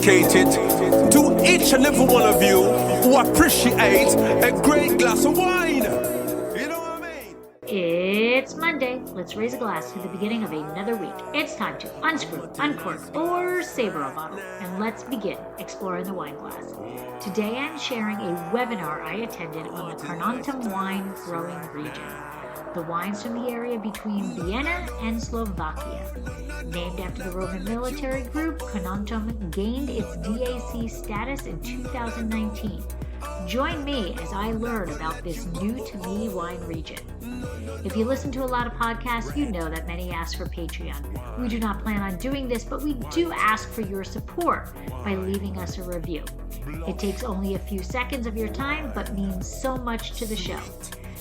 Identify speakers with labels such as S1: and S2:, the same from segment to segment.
S1: dedicated to each and every one of you who appreciate a great glass of wine. You know what I mean?
S2: It's Monday. Let's raise a glass to the beginning of another week. It's time to unscrew, uncork, or saber a bottle. And let's begin exploring the wine glass. Today I'm sharing a webinar I attended on the Carnuntum wine growing region. The wines from the area between Vienna and Slovakia. Named after the Roman military group, Carnuntum gained its DAC status in 2019. Join me as I learn about this new-to-me wine region. If you listen to a lot of podcasts, you know that many ask for Patreon. We do not plan on doing this, but we do ask for your support by leaving us a review. It takes only a few seconds of your time, but means so much to the show.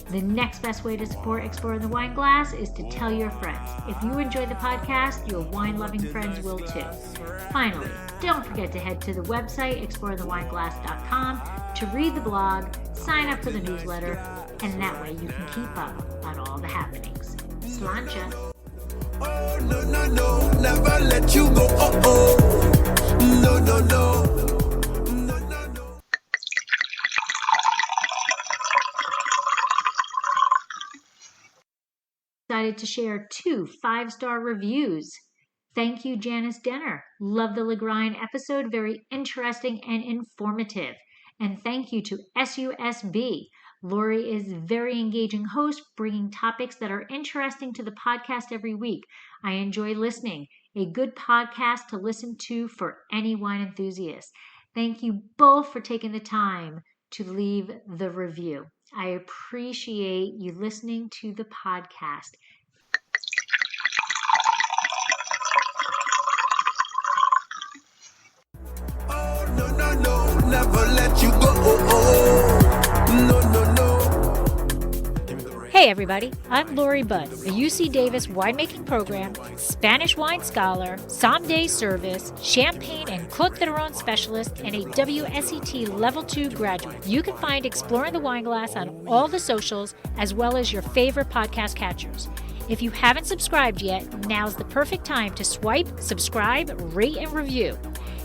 S2: The next best way to support Exploring the Wine Glass is to tell your friends. If you enjoy the podcast, your wine-loving friends will too. Finally, don't forget to head to the website, exploringthewineglass.com, to read the blog, sign up for the newsletter, and that way you can keep up on all the happenings. Sláinte!
S1: Oh, no, no, no, never let you go. Oh, oh, no, no, no.
S2: Decided to share 2 5-star reviews. Thank you, Janice Denner. Love the Legrine episode, very interesting and informative. And thank you to SUSB. Lori is very engaging host, bringing topics that are interesting to the podcast every week. I enjoy listening. A good podcast to listen to for any wine enthusiast. Thank you both for taking the time to leave the review. I appreciate you listening to the podcast.
S1: Oh, no, no, no, never let you go. Oh, oh, no, no, no.
S2: Hey everybody, I'm Lori Budd, a UC Davis winemaking program, Spanish wine scholar, sommelier service, Champagne and Côte d'Aron specialist, and a WSET Level 2 graduate. You can find Exploring the Wine Glass on all the socials, as well as your favorite podcast catchers. If you haven't subscribed yet, now's the perfect time to swipe, subscribe, rate, and review.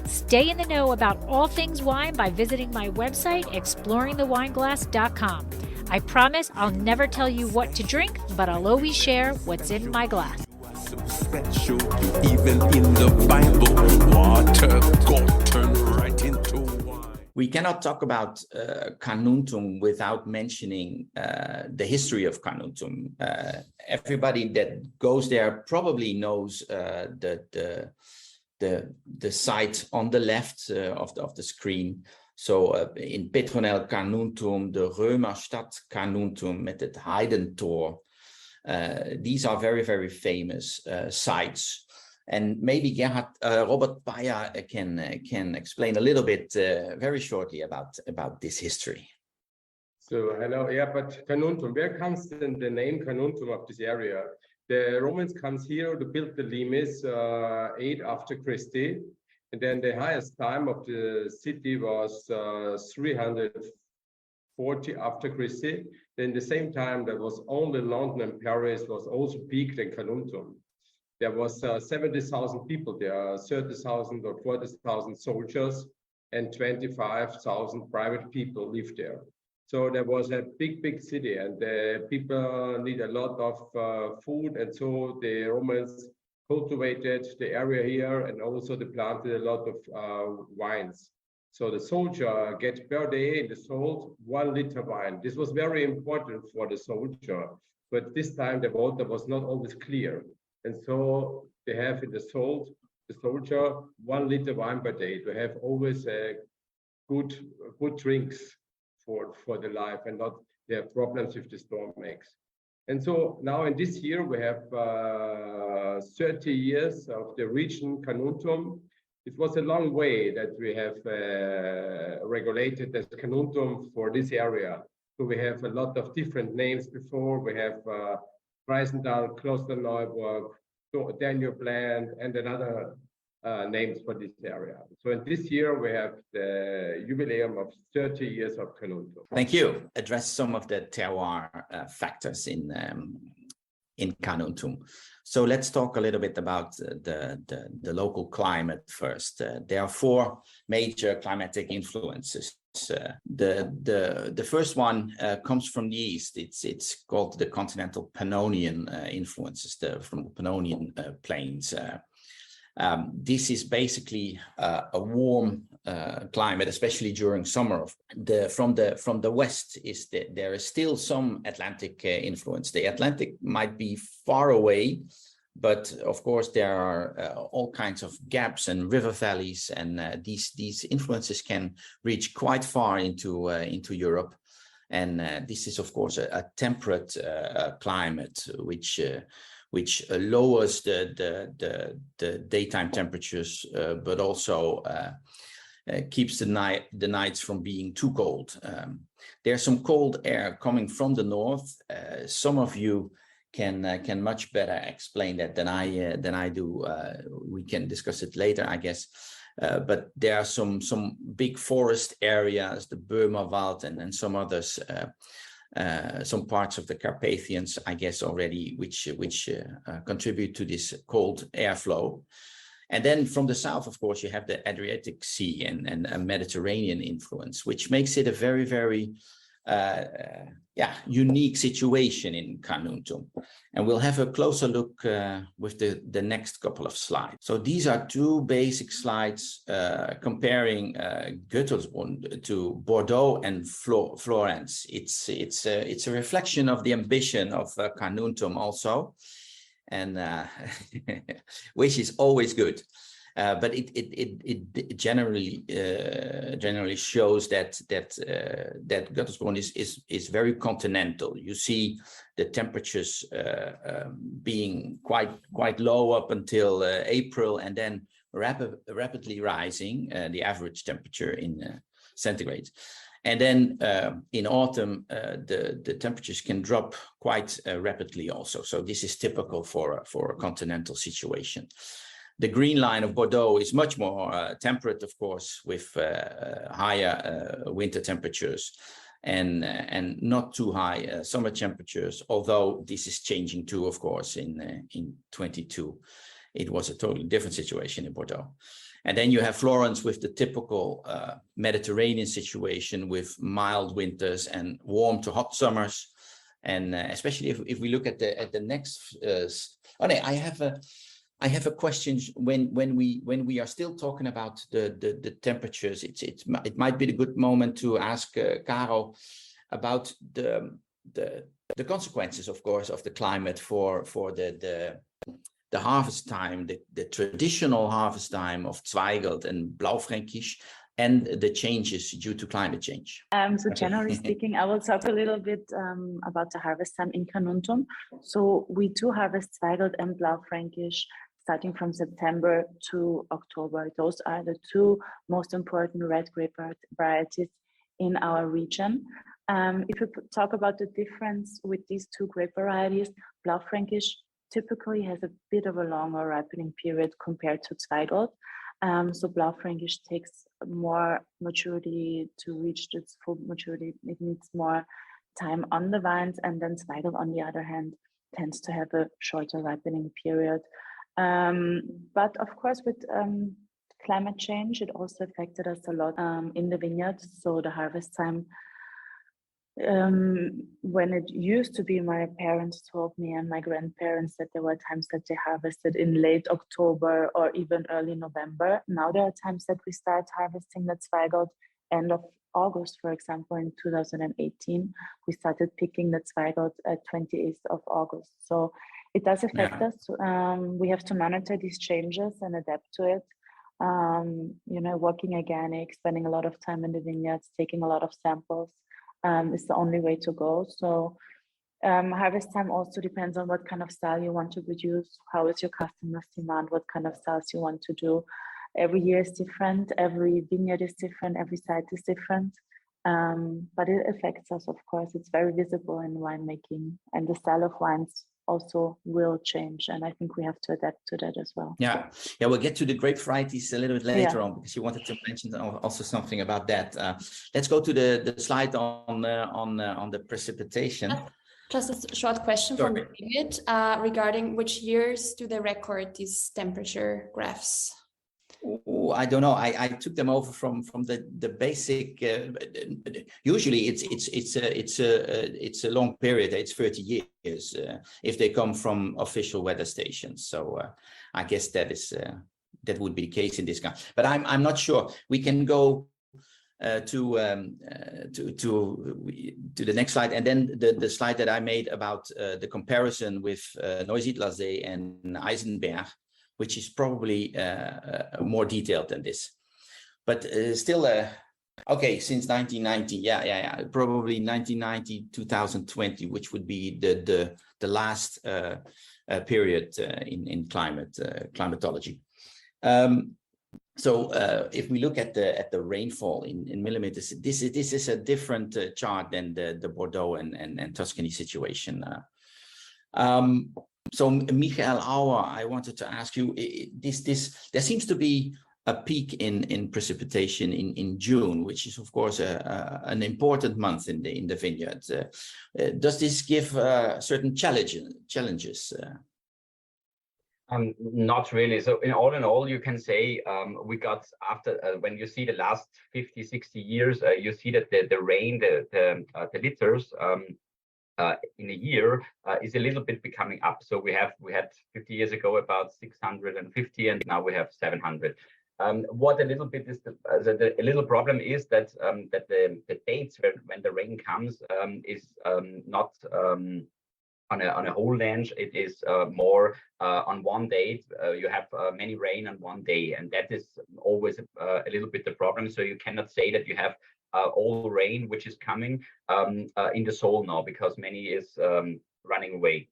S2: Stay in the know about all things wine by visiting my website, exploringthewineglass.com. I promise I'll never tell you what to drink, but I'll always share what's in my glass.
S1: So special, even in the Bible, water got turned right into wine.
S3: We cannot talk about Carnuntum without mentioning the history of Carnuntum. Everybody that goes there probably knows the site on the left of the screen. So in Petronell Carnuntum, the Römerstadt Carnuntum met het Heidentor. These are very, very famous sites. And maybe Robert Paya can explain a little bit very shortly about this history.
S4: So hello, yeah, but Carnuntum, where comes the name Carnuntum of this area? The Romans comes here to build the limes 8 after Christi. And then the highest time of the city was 340 after Christi. Then the same time, there was only London and Paris was also peaked in Carnuntum. There was 70,000 people there, 30,000 or 40,000 soldiers, and 25,000 private people lived there. So there was a big city, and the people need a lot of food, and so the Romans cultivated the area here, and also they planted a lot of wines. So the soldier get per day in the sold 1 liter wine. This was very important for the soldier, but this time the water was not always clear. And so they have in the soldier 1 liter wine per day to have always a good drinks for the life, and not they have problems with the stomachs. And so now in this year, we have 30 years of the region Carnuntum. It was a long way that we have regulated as Carnuntum for this area. So we have a lot of different names before. We have Preisendal, Klosterneuburg, Danube Land, and another names for this area. So in this year, we have the jubileum of 30 years of Carnuntum.
S3: Thank you. Address some of the terroir factors in Carnuntum. So let's talk a little bit about the local climate first. There are 4 major climatic influences. The first one comes from the east. It's called the continental Pannonian influences from the Pannonian plains. This is basically a warm climate, especially during summer. From the west there is still some Atlantic influence. The Atlantic might be far away, but of course there are all kinds of gaps and river valleys, and these influences can reach quite far into Europe. And this is of course a temperate climate, which lowers the daytime temperatures, but also keeps the nights from being too cold. There's some cold air coming from the north. Some of you can much better explain that than I do. We can discuss it later, I guess. But there are some big forest areas, the Böhmerwald and some others. Some parts of the Carpathians, I guess, already, which contribute to this cold airflow. And then from the south, of course, you have the Adriatic Sea and a Mediterranean influence, which makes it a very, very unique situation in Carnuntum. And we'll have a closer look with the next couple of slides. So these are 2 basic slides comparing Göttelsbrunn to Bordeaux and Florence. It's a reflection of the ambition of Carnuntum also, and which is always good. But it generally shows that Göttelsbrunn is very continental. You see the temperatures being quite low up until April, and then rapidly rising, the average temperature in centigrade. And then in autumn, the temperatures can drop quite rapidly also. So this is typical for a continental situation. The green line of Bordeaux is much more temperate, of course, with higher winter temperatures and not too high summer temperatures, although this is changing too, of course, in 22. It was a totally different situation in Bordeaux. And then you have Florence with the typical Mediterranean situation with mild winters and warm to hot summers. And especially if we look at the next, I have a question. When we are still talking about the temperatures, it might be a good moment to ask Caro about the consequences, of course, of the climate for the harvest time, the traditional harvest time of Zweigelt and Blaufränkisch, and the changes due to climate change.
S5: So generally speaking, I will talk a little bit about the harvest time in Carnuntum. So we do harvest Zweigelt and Blaufränkisch starting from September to October. Those are the 2 most important red grape varieties in our region. If we talk about the difference with these 2 grape varieties, Blaufränkisch typically has a bit of a longer ripening period compared to Zweigelt. So Blaufränkisch takes more maturity to reach its full maturity. It needs more time on the vines, and then Zweigelt, on the other hand, tends to have a shorter ripening period. But of course, with climate change, it also affected us a lot in the vineyard. So the harvest time, when it used to be, my parents told me and my grandparents that there were times that they harvested in late October or even early November. Now there are times that we start harvesting the Zweigelt end of August. For example, in 2018, we started picking the Zweigelt at 28th of August. So it does affect us. We have to monitor these changes and adapt to it. Working organic, spending a lot of time in the vineyards, taking a lot of samples is the only way to go. So harvest time also depends on what kind of style you want to produce, how is your customer's demand, what kind of styles you want to do. Every year is different, every vineyard is different, every site is different. But it affects us, of course. It's very visible in winemaking, and the style of wines also will change, and I think we have to adapt to that as well.
S3: Yeah, we'll get to the grape varieties a little bit later on, because you wanted to mention also something about that. Let's go to the slide on the precipitation.
S6: Just a short question from David regarding which years do they record these temperature graphs?
S3: Oh, I don't know. I took them over from the basic. Usually, it's a long period. It's 30 years if they come from official weather stations. So I guess that would be the case in this case. But I'm not sure. We can go to the next slide, and then the slide that I made about the comparison with Neusiedlersee and Eisenberg, which is probably more detailed than this, but still, okay, since 1990, yeah, probably 1990, 2020, which would be the last period in climatology. So if we look at the rainfall in millimeters, this is a different chart than the Bordeaux and Tuscany situation. So Michael Auer, I wanted to ask you, there seems to be a peak in precipitation in June, which is of course an important month in the vineyard. Does this give certain challenges?
S7: Not really. So in all, you can say we got after when you see the last 50, 60 years, you see that the rain, the liters in a year is a little bit becoming up. So we had 50 years ago about 650, and now we have 700. What a little bit is a little problem is that the dates when the rain comes is not on a whole range. It is more on one date. You have many rain on one day, and that is always a little bit the problem. So you cannot say that you have all rain which is coming in the soil now, because many is running away.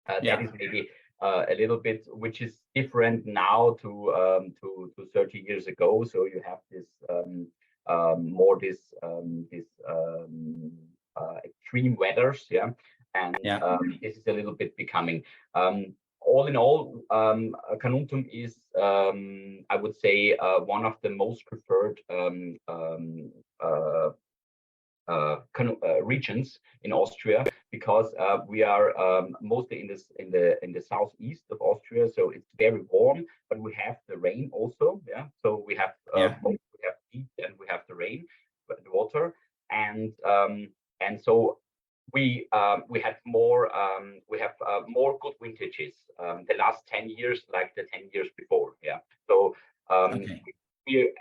S7: That is maybe a little bit which is different now to 30 years ago. So you have this more this extreme weathers, and this is a little bit becoming. All in all, Carnuntum is, I would say, one of the most preferred regions in Austria, because we are mostly in the southeast of Austria, so it's very warm, but we have the rain also. So we have heat and we have the rain, the water, and so we have more good vintages the last 10 years, like the 10 years before. So we,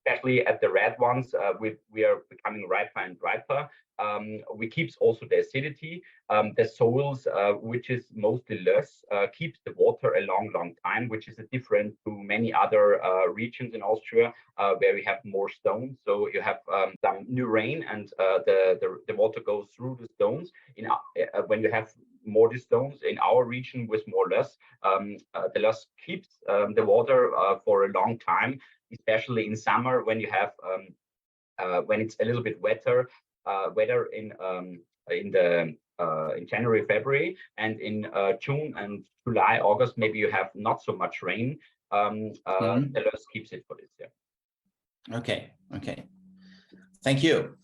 S7: especially at the red ones, we are becoming riper and riper. We keeps also the acidity. The soils, which is mostly less, keeps the water a long time, which is a different to many other regions in Austria, where we have more stones. So you have some new rain, and the water goes through the stones. When you have more stones in our region with more loess, the loess keeps the water for a long time, especially in summer when you have when it's a little bit wetter in January, February, and in June and July, August, maybe you have not so much rain. The loess keeps it for this year. Okay.
S3: Thank you.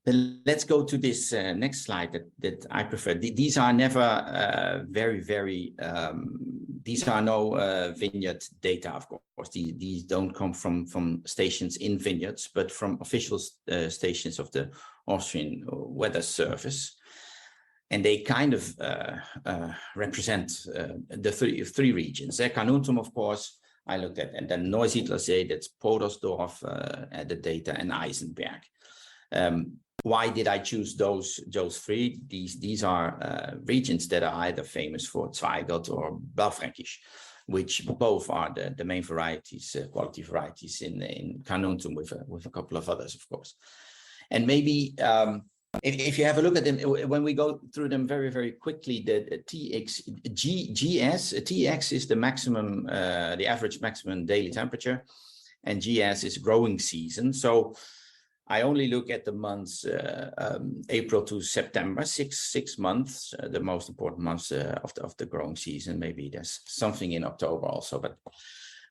S3: Then let's go to this next slide that I prefer. These are never very these are no vineyard data, of course. These don't come from stations in vineyards, but from official stations of the Austrian Weather Service. And they kind of represent the three regions. Carnuntum, of course, I looked at, and then Neusiedlersee, that's Podersdorf, the data, and Eisenberg. Why did I choose those three? These are regions that are either famous for Zweigelt or Blaufränkisch, which both are the main varieties, quality varieties in Carnuntum, with a couple of others, of course. And maybe if you have a look at them, when we go through them very quickly, the TX is the maximum, the average maximum daily temperature, and GS is growing season. So I only look at the months April to September, six months, the most important months of the growing season. Maybe there's something in October also, but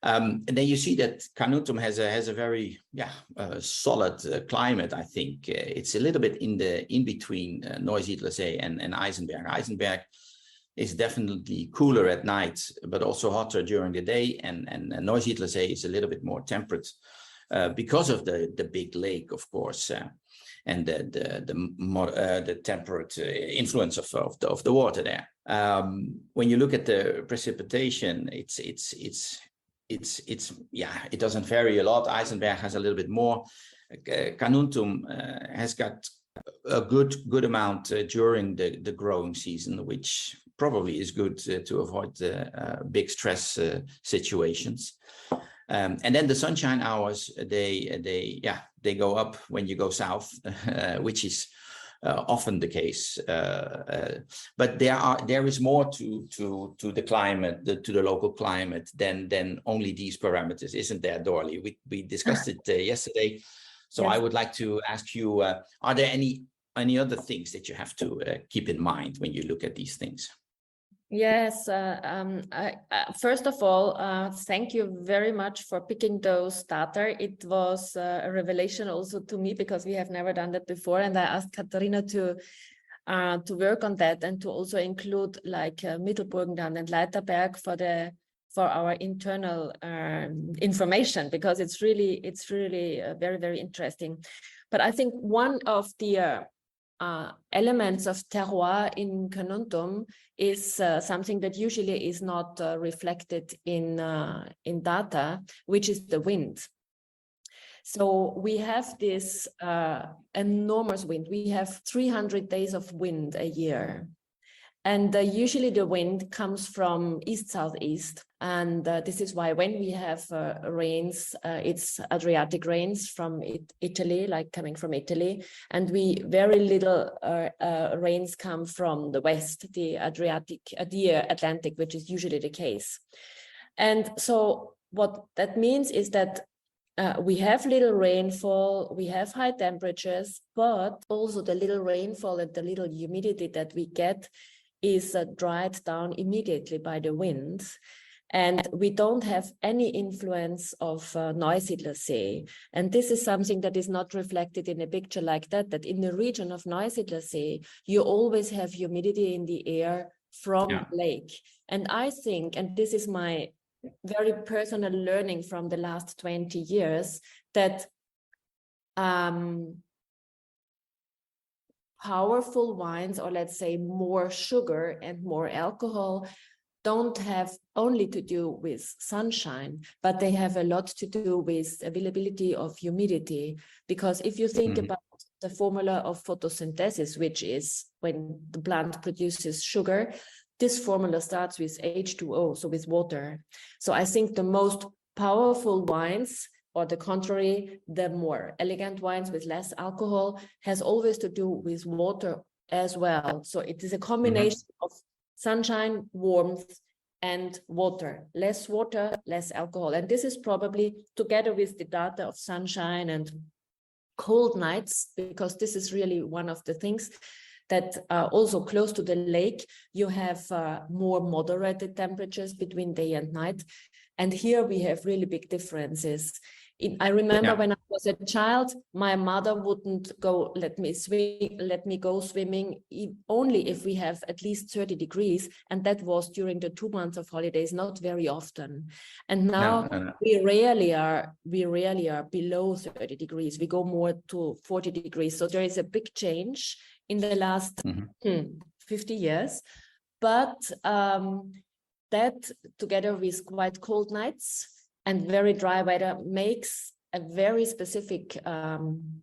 S3: And then you see that Carnuntum has a very solid climate. I think it's a little bit in between Neusiedlersee and Eisenberg. Eisenberg is definitely cooler at night, but also hotter during the day. And Neusiedlersee is a little bit more temperate because of the big lake, of course, and the temperate influence of the water there. When you look at the precipitation, it doesn't vary a lot. Eisenberg has a little bit more. Carnuntum has got a good amount during the growing season, which probably is good to avoid big stress situations. And then the sunshine hours, they go up when you go south, which is often the case. But there is more to the climate, to the local climate than only these parameters, isn't there, Dorley? We discussed it yesterday. So yes. I would like to ask you, are there any other things that you have to keep in mind when you look at these things?
S8: Yes, first of all, thank you very much for picking those data. It was a revelation also to me because we have never done that before, and I asked Katharina to work on that and to also include like Mittelburgenland and Leiterberg for our internal information, because it's really very, very interesting. But I think one of the elements of terroir in Carnuntum is something that usually is not reflected in data, which is the wind. So we have this enormous wind. We have 300 days of wind a year. And usually the wind comes from east-southeast. And this is why when we have rains, it's Adriatic rains from Italy, like coming from Italy. And very little rains come from the west, the Atlantic, which is usually the case. And so what that means is that we have little rainfall, we have high temperatures, but also the little rainfall and the little humidity that we get is dried down immediately by the winds. And we don't have any influence of Neusiedlersee. And this is something that is not reflected in a picture like that in the region of Neusiedlersee, you always have humidity in the air from the lake. And I think, and this is my very personal learning from the last 20 years, that powerful wines, or let's say more sugar and more alcohol, don't have only to do with sunshine, but they have a lot to do with availability of humidity. Because if you think about the formula of photosynthesis, which is when the plant produces sugar, this formula starts with H2O, so with water. So I think the most powerful wines, or the contrary, the more elegant wines with less alcohol, has always to do with water as well. So it is a combination of sunshine, warmth, and water. Less water, less alcohol. And this is probably together with the data of sunshine and cold nights, because this is really one of the things that also close to the lake, you have more moderated temperatures between day and night. And here we have really big differences. I remember when I was a child, my mother wouldn't let me go swimming only if we have at least 30 degrees. And that was during the 2 months of holidays, not very often. And now we rarely are below 30 degrees. We go more to 40 degrees. So there is a big change in the last 50 years. But that together with quite cold nights and very dry weather makes a very specific climate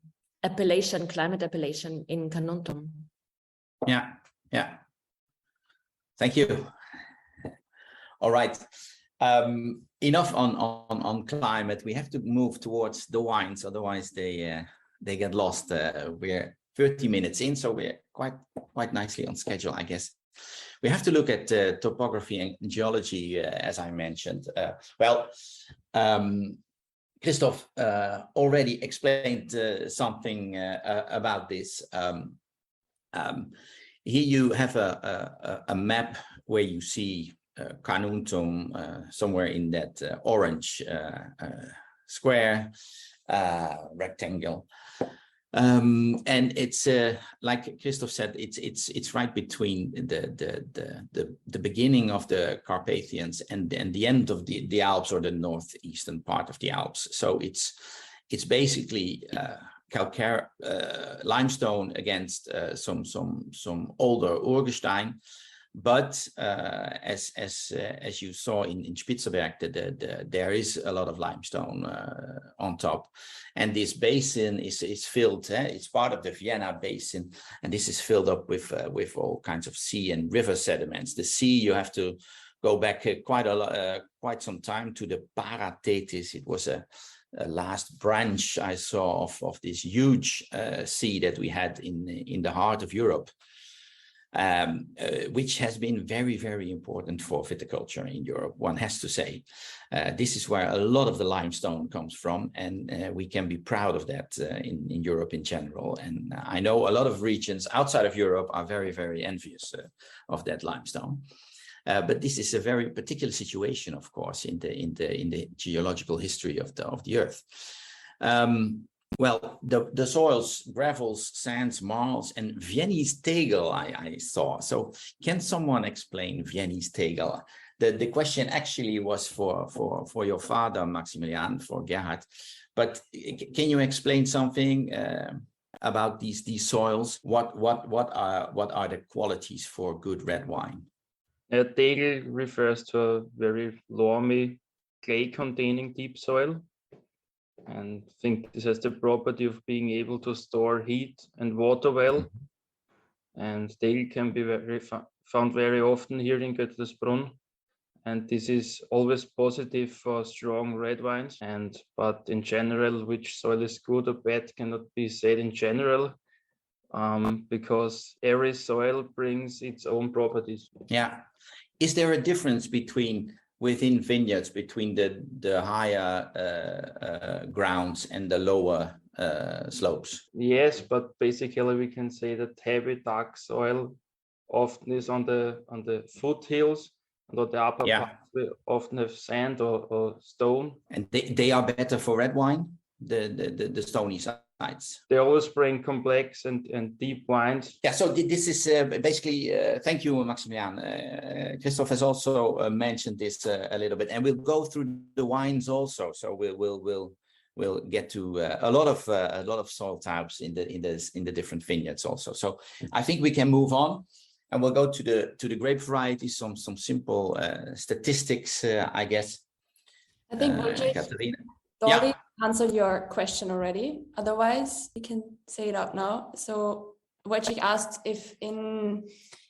S8: appellation in Carnuntum.
S3: Yeah. Thank you. All right. Enough on climate. We have to move towards the wines, otherwise they get lost. We're 30 minutes in, so we're quite nicely on schedule, I guess. We have to look at topography and geology, as I mentioned. Christoph already explained something about this. Here you have a map where you see Carnuntum, somewhere in that orange square rectangle. And it's like Christoph said, it's right between the beginning of the Carpathians and the end of the Alps, or the northeastern part of the Alps. So it's basically calcaire limestone against some older Urgestein. But as you saw in Spitzenberg, there is a lot of limestone on top, and this basin is filled. It's part of the Vienna basin, and this is filled up with all kinds of sea and river sediments. The sea, you have to go back quite some time to the Parathetis. It was a last branch I saw of this huge sea that we had in the heart of Europe. Which has been very, very important for viticulture in Europe, one has to say. This is where a lot of the limestone comes from, and we can be proud of that in Europe in general. And I know a lot of regions outside of Europe are very, very envious of that limestone. But this is a very particular situation, of course, in the geological history of the Earth. Well, the soils, gravels, sands, marls, and Viennese tegel I saw. So can someone explain Viennese tegel? The question actually was for your father, Maximilian, for Gerhard. But can you explain something about these soils? What are the qualities for good red wine?
S9: Tegel refers to a very loamy, clay-containing deep soil. And I think this has the property of being able to store heat and water well. And tegel can be found very often here in Göttlersbrunn. And this is always positive for strong red wines. But in general, which soil is good or bad cannot be said in general, because every soil brings its own properties.
S3: Yeah. Is there a difference within vineyards between the higher grounds and the lower slopes?
S9: Yes, but basically we can say that heavy dark soil often is on the foothills, and on the upper parts we often have sand or stone.
S3: And they are better for red wine, the stony sides.
S9: They always bring complex and deep wines.
S3: Yeah, so this is basically, thank you, Maximilian. Christoph has also mentioned this a little bit, and we'll go through the wines also. So we'll get to a lot of soil types in the different vineyards also. So I think we can move on, and we'll go to the grape variety. Some simple statistics, I guess.
S6: I think Dolly answered your question already. Otherwise, we can say it out now. So Wojciech asked if in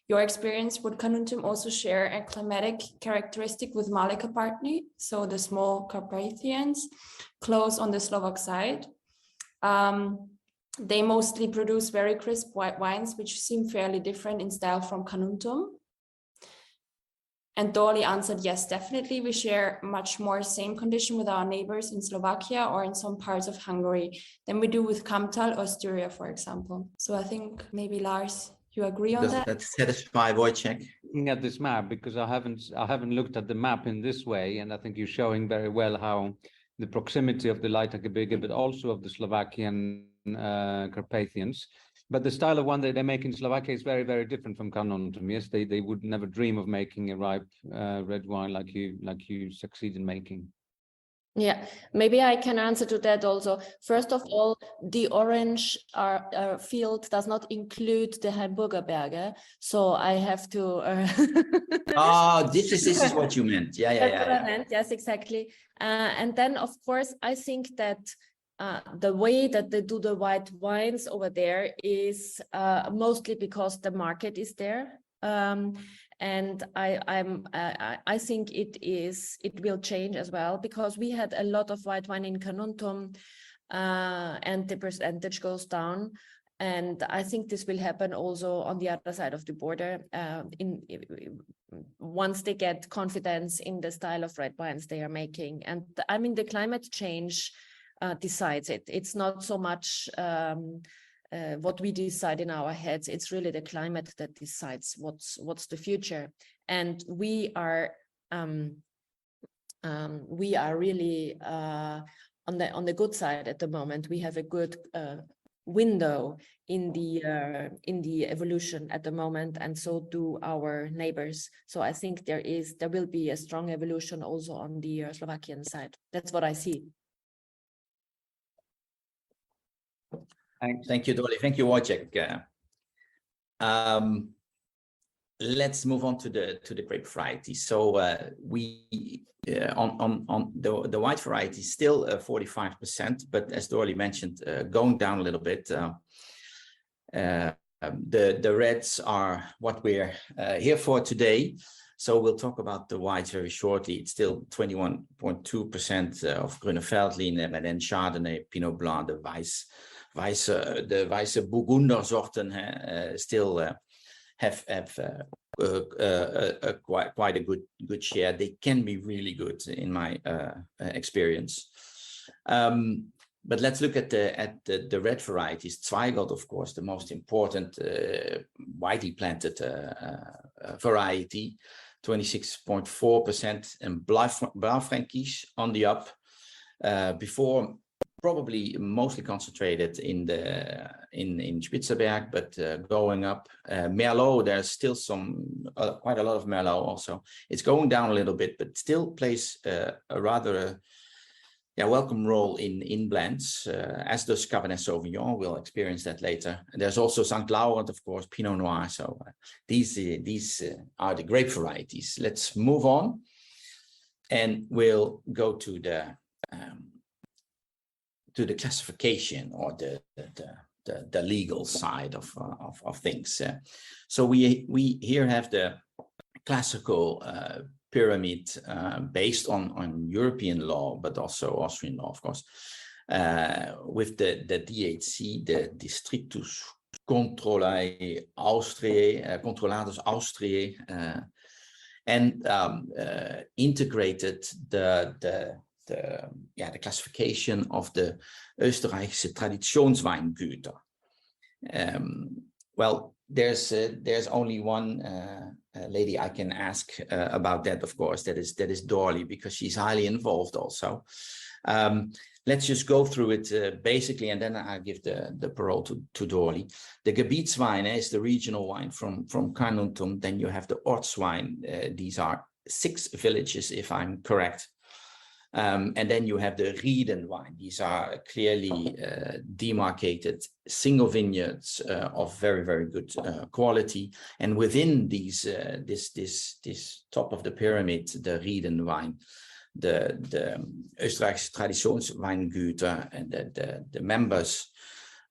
S6: your experience, would Carnuntum also share a climatic characteristic with Male Carpathy, so the small Carpathians, close on the Slovak side? They mostly produce very crisp white wines, which seem fairly different in style from Carnuntum. And Dolly answered, yes, definitely. We share much more same condition with our neighbors in Slovakia or in some parts of Hungary than we do with Kamtal or Styria, for example. So I think maybe Lars, you agree on that?
S3: Does that satisfy Wojciech?
S10: Looking at this map, because I haven't looked at the map in this way, and I think you're showing very well how the proximity of the Leitagebirge, but also of the Slovakian Carpathians. But the style of one that they make in Slovakia is very, very different from Carnuntum. Yes, they would never dream of making a ripe red wine like you succeed in making.
S8: Yeah, maybe I can answer to that also. First of all, the orange field does not include the Hamburger Berge, so I have to.
S3: This is what you meant. Yeah.
S8: Yes, exactly. And then, of course, I think that the way that they do the white wines over there is mostly because the market is there. And I think it will change as well, because we had a lot of white wine in Carnuntum and the percentage goes down. And I think this will happen also on the other side of the border once they get confidence in the style of red wines they are making. And I mean, the climate change decides it. It's not so much what we decide in our heads. It's really the climate that decides what's the future, and we are really on the good side at the moment. We have a good window in the evolution at the moment, and so do our neighbors. So I think there will be a strong evolution also on the Slovakian side. That's what I see.
S3: Thank you, Dolly. Thank you, Wojciech. Let's move on to the grape variety. So we on the white variety still 45%, but as Dolly mentioned, going down a little bit. The reds are what we're here for today. So we'll talk about the whites very shortly. It's still 21.2% of Grüne Veltliner, and then Chardonnay, Pinot Blanc, the Weiße Burgunder sorten still have quite a good share. They can be really good in my experience. But let's look at the red varieties. Zweigelt, of course, the most important widely planted variety, 26.4%, and Blaufränkisch on the up. Before, probably mostly concentrated in Spitzberg, but going up. Melo, there's still quite a lot of Melo also. It's going down a little bit, but still plays a rather welcome role in blends, as does Cabernet Sauvignon. We'll experience that later. And there's also St. Laurent, of course, Pinot Noir. So these are the grape varieties. Let's move on, and we'll go to the classification or the legal side of things. So we here have the classical pyramid based on European law, but also Austrian law, of course, with the DHC, the Districtus Controlae Austriae, Controllatus Austriae, and integrated the classification of the Österreichische Traditionsweingüter. Well, there's only one lady I can ask about that, of course. That is Dolly, because she's highly involved also. Let's just go through it basically, and then I'll give the parole to Dolly. The Gebietswein is the regional wine from Carnuntum. Then you have the Ortswein. These are 6 villages, if I'm correct. And then you have the Rieden wine. These are clearly demarcated single vineyards of very, very good quality. And within these, this top of the pyramid, the Rieden wine, the Österreichische Traditionsweingüter, and the members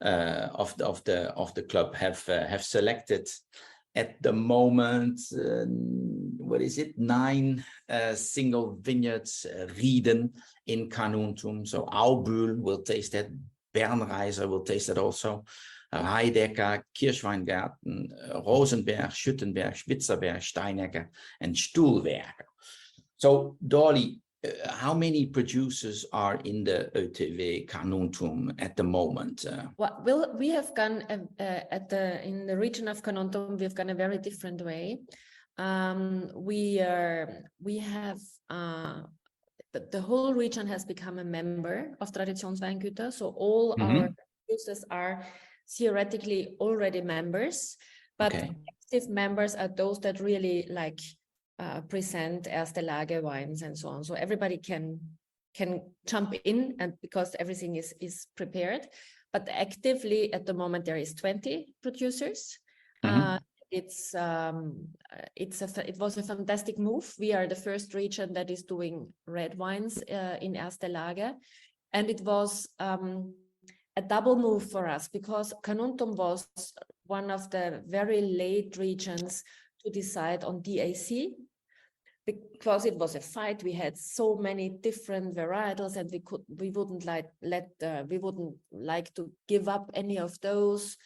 S3: of the club have selected at the moment, what is it? 9 single vineyards, Rieden in Carnuntum. So AUDIBLE will taste that. Bernreiser will taste that also. Heidecker, Kirschweingarten, Rosenberg, Schüttenberg, Spitzerberg, Steinecker, and Stuhlwerker. So, Dolly, how many producers are in the ÖTW Carnuntum at the moment?
S8: Well, we have gone in the region of Carnuntum. We've gone a very different way. We have the whole region has become a member of Traditionsweingüter. So all our producers are theoretically already members, but active members are those that really present Erste Lage wines and so on. So everybody can jump in, and because everything is prepared. But actively at the moment there is 20 producers. It was a fantastic move. We are the first region that is doing red wines in Erste Lage, and it was a double move for us, because Carnuntum was one of the very late regions to decide on DAC, because it was a fight. We had so many different varietals, and we wouldn't like to give up any of those.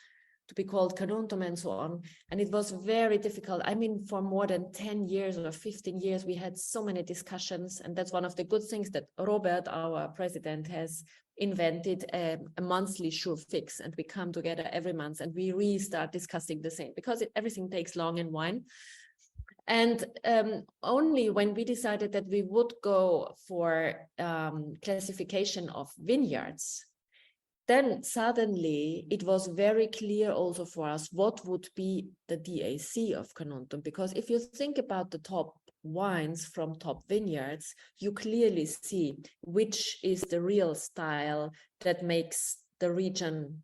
S8: to be called Carnuntum and so on. And it was very difficult. I mean, for more than 10 years or 15 years, we had so many discussions. And that's one of the good things that Robert, our president, has invented a monthly sure fix. And we come together every month and we restart discussing the same, because everything takes long in wine. And only when we decided that we would go for classification of vineyards, then suddenly it was very clear also for us what would be the DAC of Carnuntum. Because if you think about the top wines from top vineyards, you clearly see which is the real style that makes the region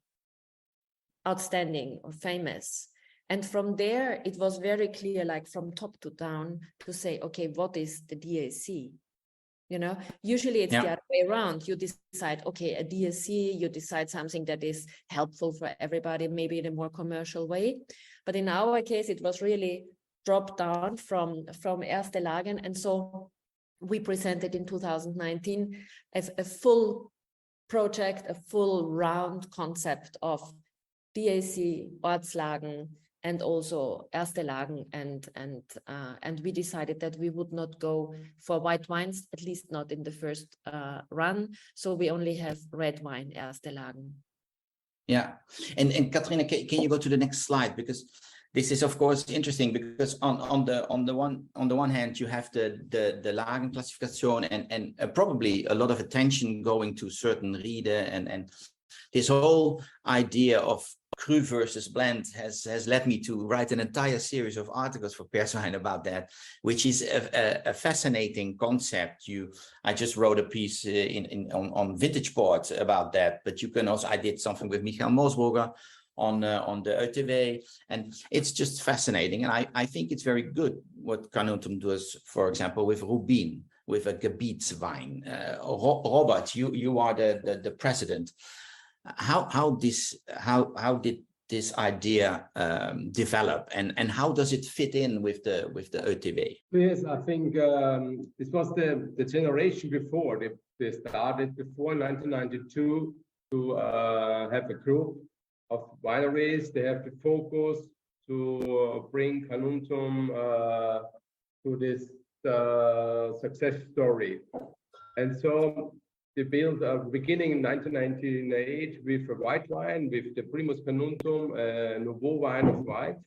S8: outstanding or famous. And from there, it was very clear, like from top to down, to say, okay, what is the DAC? You know, usually it's the other way around. You decide, okay, a DAC, you decide something that is helpful for everybody, maybe in a more commercial way. But in our case, it was really dropped down from Erste Lagen. And so we presented in 2019 a full project, a full round concept of DAC, Ortslagen, and also Erste Lagen, and we decided that we would not go for white wines, at least not in the first run. So we only have red wine, Erste Lagen.
S3: Yeah, and Katrina, can you go to the next slide, because this is of course interesting, because on the one hand you have the Lagen classification and probably a lot of attention going to certain Riede and this whole idea of cru versus blend has led me to write an entire series of articles for Perswine about that, which is a fascinating concept. I just wrote a piece on vintage port about that, but you can also, I did something with Michael Mosburger on the UTV, and it's just fascinating. And I think it's very good what Carnuntum does, for example, with Rubin, with a Gebietswein. Robert, you are the president. How did this idea develop, and how does it fit in with the UTV?
S4: Yes, I think this was the generation before. They started before 1992 to have a group of wineries. They have to focus to bring Carnuntum to this success story, and so they built beginning in 1998 with a white wine, with the Primus Carnuntum, Nouveau wine of white.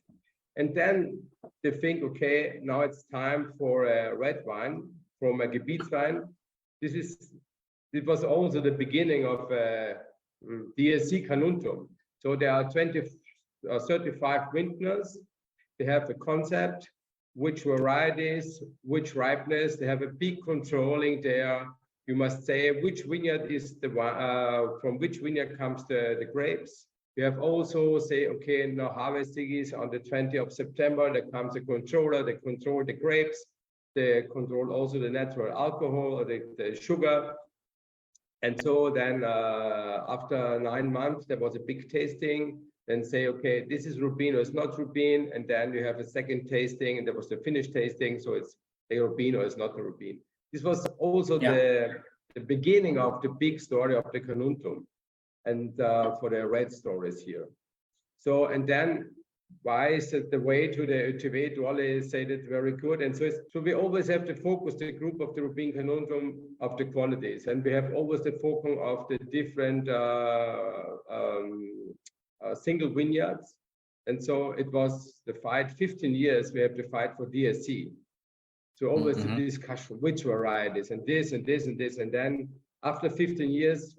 S4: And then they think, okay, now it's time for a red wine from a Gebietswein. It was also the beginning of DAC Carnuntum. So there are 35 vintners. They have a concept, which varieties, which ripeness. They have a big controlling there. You must say which vineyard is the from which vineyard comes the grapes. You have also say, okay, now harvesting is on the 20th of September. There comes a controller. They control the grapes. They control also the natural alcohol or the sugar. And so then after 9 months, there was a big tasting. Then say, okay, this is Rubin or it's not Rubin. And then you have a second tasting, and there was the finished tasting. So it's a Rubin or it's not a Rubin. This was also the beginning of the big story of the Carnuntum, and for the red stories here. So, and then why is it the way to the UTV? Dolly said it very good. And so we always have to focus the group of the Rubin Carnuntum of the qualities, and we have always the focus of the different single vineyards. And so it was the fight. 15 years we have to fight for DSC. So always the discussion, which varieties, and this and this and this. And then after 15 years,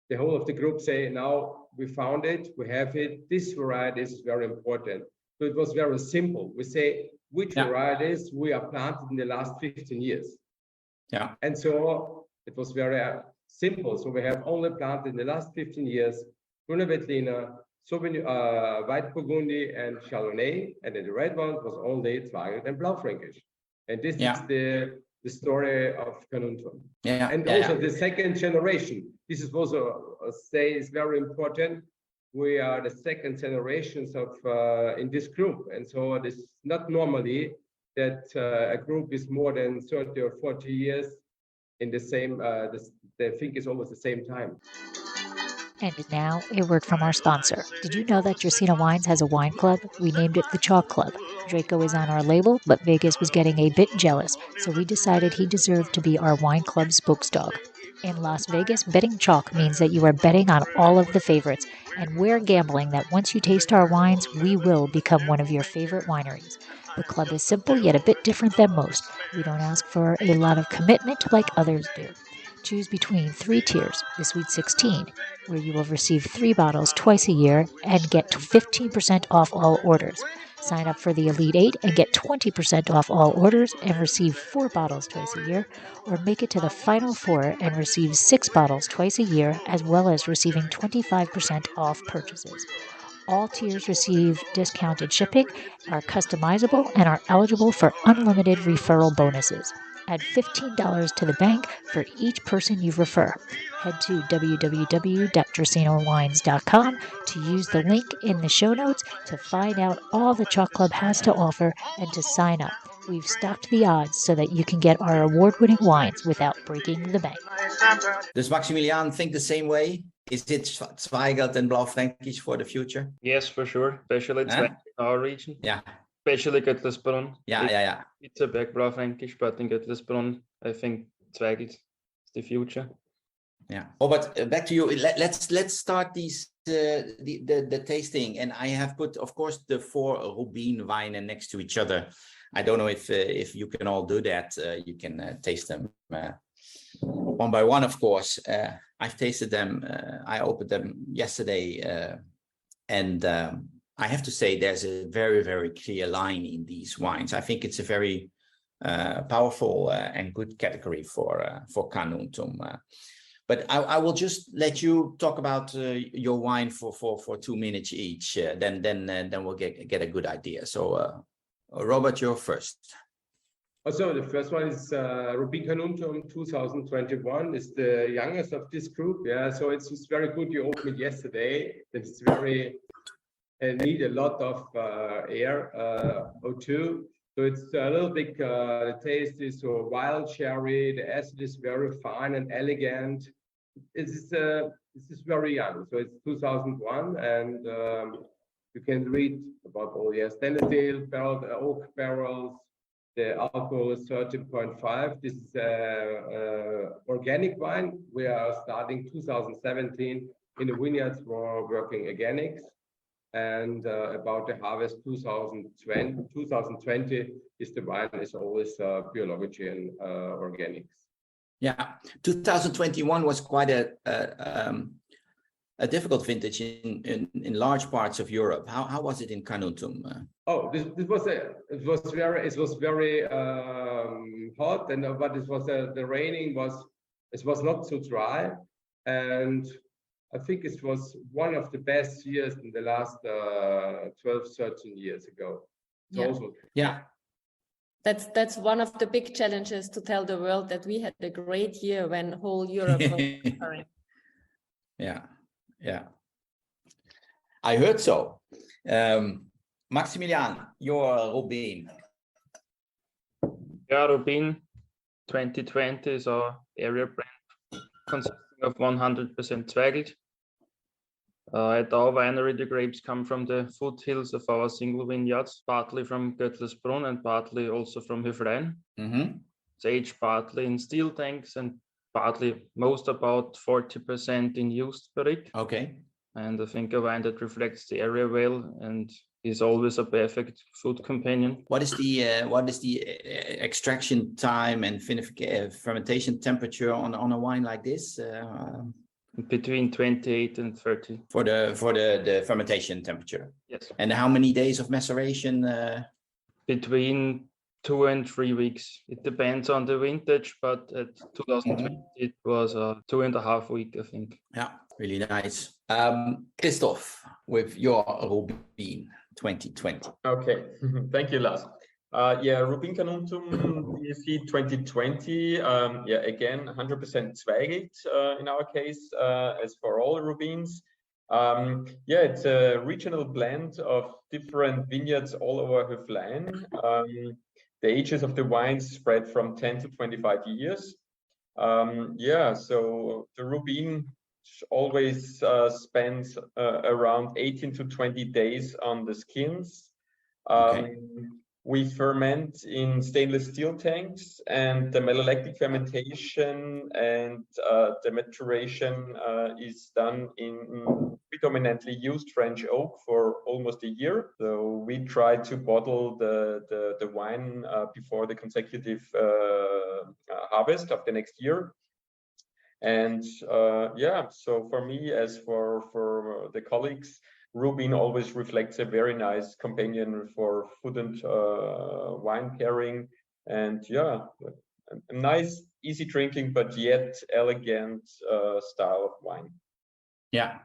S4: the whole of the group say, now we found it, we have it. This variety is very important. So it was very simple. We say which varieties we are planted in the last 15 years. Yeah. And so it was very simple. So we have only planted in the last 15 years, Grüne Veltliner, Sauvignon, White Burgundy, and Chardonnay. And then the red one was only Zweigelt and Blaufränkisch. And this is the story of Carnuntum. Yeah, and also the second generation. This is also say is very important. We are the second generations of in this group, and so it is not normally that a group is more than 30 or 40 years in the same. The thing is almost the same time.
S2: And now, a word from our sponsor. Did you know that Dracaena Wines has a wine club? We named it the Chalk Club. Draco is on our label, but Vegas was getting a bit jealous, so we decided he deserved to be our wine club spokesdog. In Las Vegas, betting chalk means that you are betting on all of the favorites, and we're gambling that once you taste our wines, we will become one of your favorite wineries. The club is simple yet a bit different than most. We don't ask for a lot of commitment like others do. Choose between 3 tiers, the Sweet 16, where you will receive 3 bottles twice a year and get 15% off all orders. Sign up for the Elite 8 and get 20% off all orders and receive 4 bottles twice a year, or make it to the Final 4 and receive 6 bottles twice a year, as well as receiving 25% off purchases. All tiers receive discounted shipping, are customizable, and are eligible for unlimited referral bonuses. Add $15 to the bank for each person you refer. Head to www.dracaenawines.com to use the link in the show notes to find out all the Chalk Club has to offer and to sign up. We've stocked the odds so that you can get our award-winning wines without breaking the bank.
S3: Does Maximilian think the same way? Is it Zweigelt and Blaufränkisch for the future?
S9: Yes, for sure. Especially in our region.
S3: Yeah.
S9: Especially Göttlersbrunn.
S3: Yeah.
S9: It's a back Blaufränkisch, but in Göttlersbrunn, I think Zweigelt is the future.
S3: Yeah. Oh, but back to you. Let's start the tasting, and I have put, of course, the 4 Rubin wines next to each other. I don't know if you can all do that. You can taste them one by one, of course. I've tasted them. I opened them yesterday, and I have to say there's a very, very clear line in these wines. I think it's a very powerful and good category for Carnuntum. But I will just let you talk about your wine for 2 minutes each. Then we'll get a good idea. So, Robert, you're first.
S4: So the first one is Rubin Carnuntum 2021. It's the youngest of this group. Yeah, so it's very good. You opened it yesterday. It's very need a lot of air, O2. So it's a little bit. The taste is so wild cherry. The acid is very fine and elegant. This is very young. So it's 2001, and you can read about all stainless steel barrel, oak barrels. The alcohol is 13.5. This is organic wine. We are starting 2017 in the vineyards for working organics, and about the harvest 2020 is the wine is always biology and organics.
S3: Yeah, 2021 was quite a difficult vintage in large parts of Europe. How was it in Carnuntum?
S4: Oh, it was very hot, and but it was the raining was not so dry, and I think it was one of the best years in the last 12-13 years ago.
S3: Yeah.
S8: That's one of the big challenges, to tell the world that we had a great year when whole Europe was suffering.
S3: Yeah. I heard so. Maximilian, your Rubin.
S9: Yeah, Rubin 2020 is our area brand consisting of 100% Zweigelt. At our winery, the grapes come from the foothills of our single vineyards, partly from Göttlersbrunn and partly also from Höflein. It's aged partly in steel tanks and partly, most about 40% in used barrique.
S3: Okay.
S9: And I think a wine that reflects the area well and is always a perfect food companion.
S3: What is the extraction time and fermentation temperature on a wine like this?
S9: Between 28 and 30.
S3: For the fermentation temperature.
S9: Yes.
S3: And how many days of maceration?
S9: Between 2 and 3 weeks. It depends on the vintage, but at 2020 it was 2.5 weeks, I think.
S3: Yeah, really nice. Christoph, with your Rubin 2020.
S11: Okay, thank you, Lars. Rubin Carnuntum DSC 2020. Again, 100% Zweigelt in our case, as for all Rubins. It's a regional blend of different vineyards all over Höflein. The ages of the wines spread from 10 to 25 years. So the Rubin always spends around 18 to 20 days on the skins. We ferment in stainless steel tanks, and the malolactic fermentation and the maturation is done in predominantly used French oak for almost a year. So we try to bottle the wine before the consecutive harvest of the next year. And yeah, so for me, as for the colleagues, Rubin always reflects a very nice companion for food and wine pairing, and yeah, a nice, easy drinking but yet elegant style of wine.
S3: Yeah,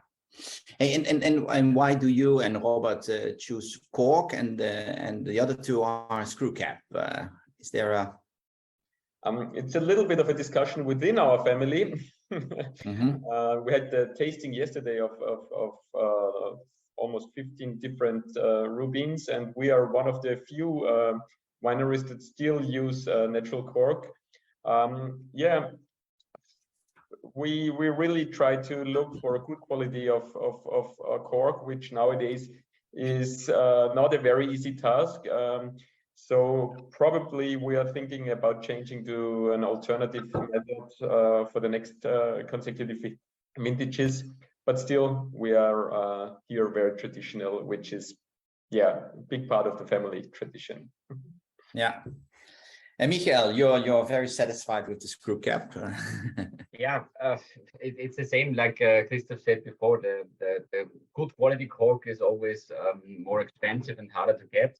S3: and why do you and Robert choose cork and the other two are screw cap? Is there a?
S11: It's a little bit of a discussion within our family. We had the tasting yesterday of almost 15 different Rubins, and we are one of the few wineries that still use natural cork. Yeah, we really try to look for a good quality of cork, which nowadays is not a very easy task. So probably we are thinking about changing to an alternative method for the next consecutive vintages. But still, we are here very traditional, which is, yeah, a big part of the family tradition.
S3: Yeah. And Michael, you're very satisfied with the screw cap.
S7: Yeah, it's the same like Christoph said before. The good quality cork is always more expensive and harder to get.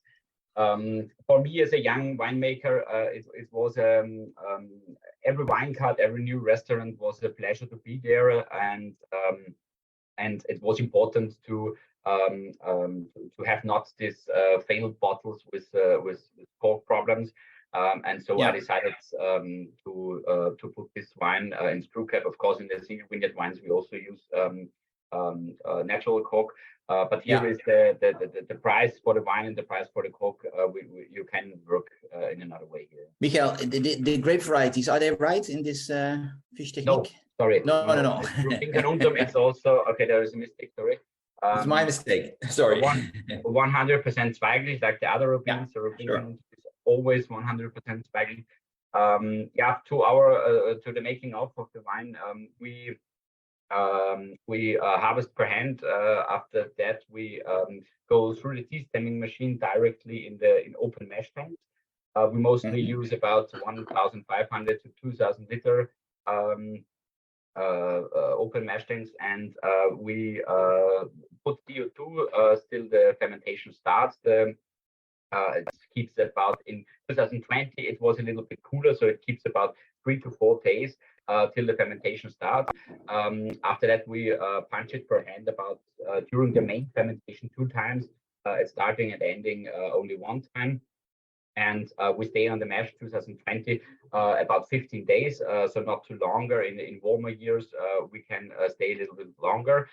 S7: For me as a young winemaker, it was every wine cart, every new restaurant was a pleasure to be there, and it was important to have not these failed bottles with cork problems, and so I decided to put this wine in screw cap. Of course, in the single vineyard wines we also use natural cork, but here is the price for the wine and the price for the cork. You can work in another way here.
S3: Michael, the grape varieties, are they right in this fish technique?
S7: No, sorry.
S3: No.
S7: Rubin Carnuntum, it's also, okay, there is a mistake, sorry.
S3: It's my mistake, sorry.
S7: 100% Zweiglich, like the other Rubins. So Rubin is always 100% Zweiglich. Yeah, to the making of the wine, we harvest per hand. After that, we go through the tea stemming machine directly in open mash tanks. We mostly use about 1,500 to 2,000 liter open mash tanks, and we put CO2 till the fermentation starts. It keeps about, in 2020 it was a little bit cooler, so it keeps about 3 to 4 days till the fermentation starts. After that, we punch it per hand about during the main fermentation 2 times, starting and ending only 1 time. And we stay on the mash 2020 about 15 days, so not too longer. In warmer years, we can stay a little bit longer.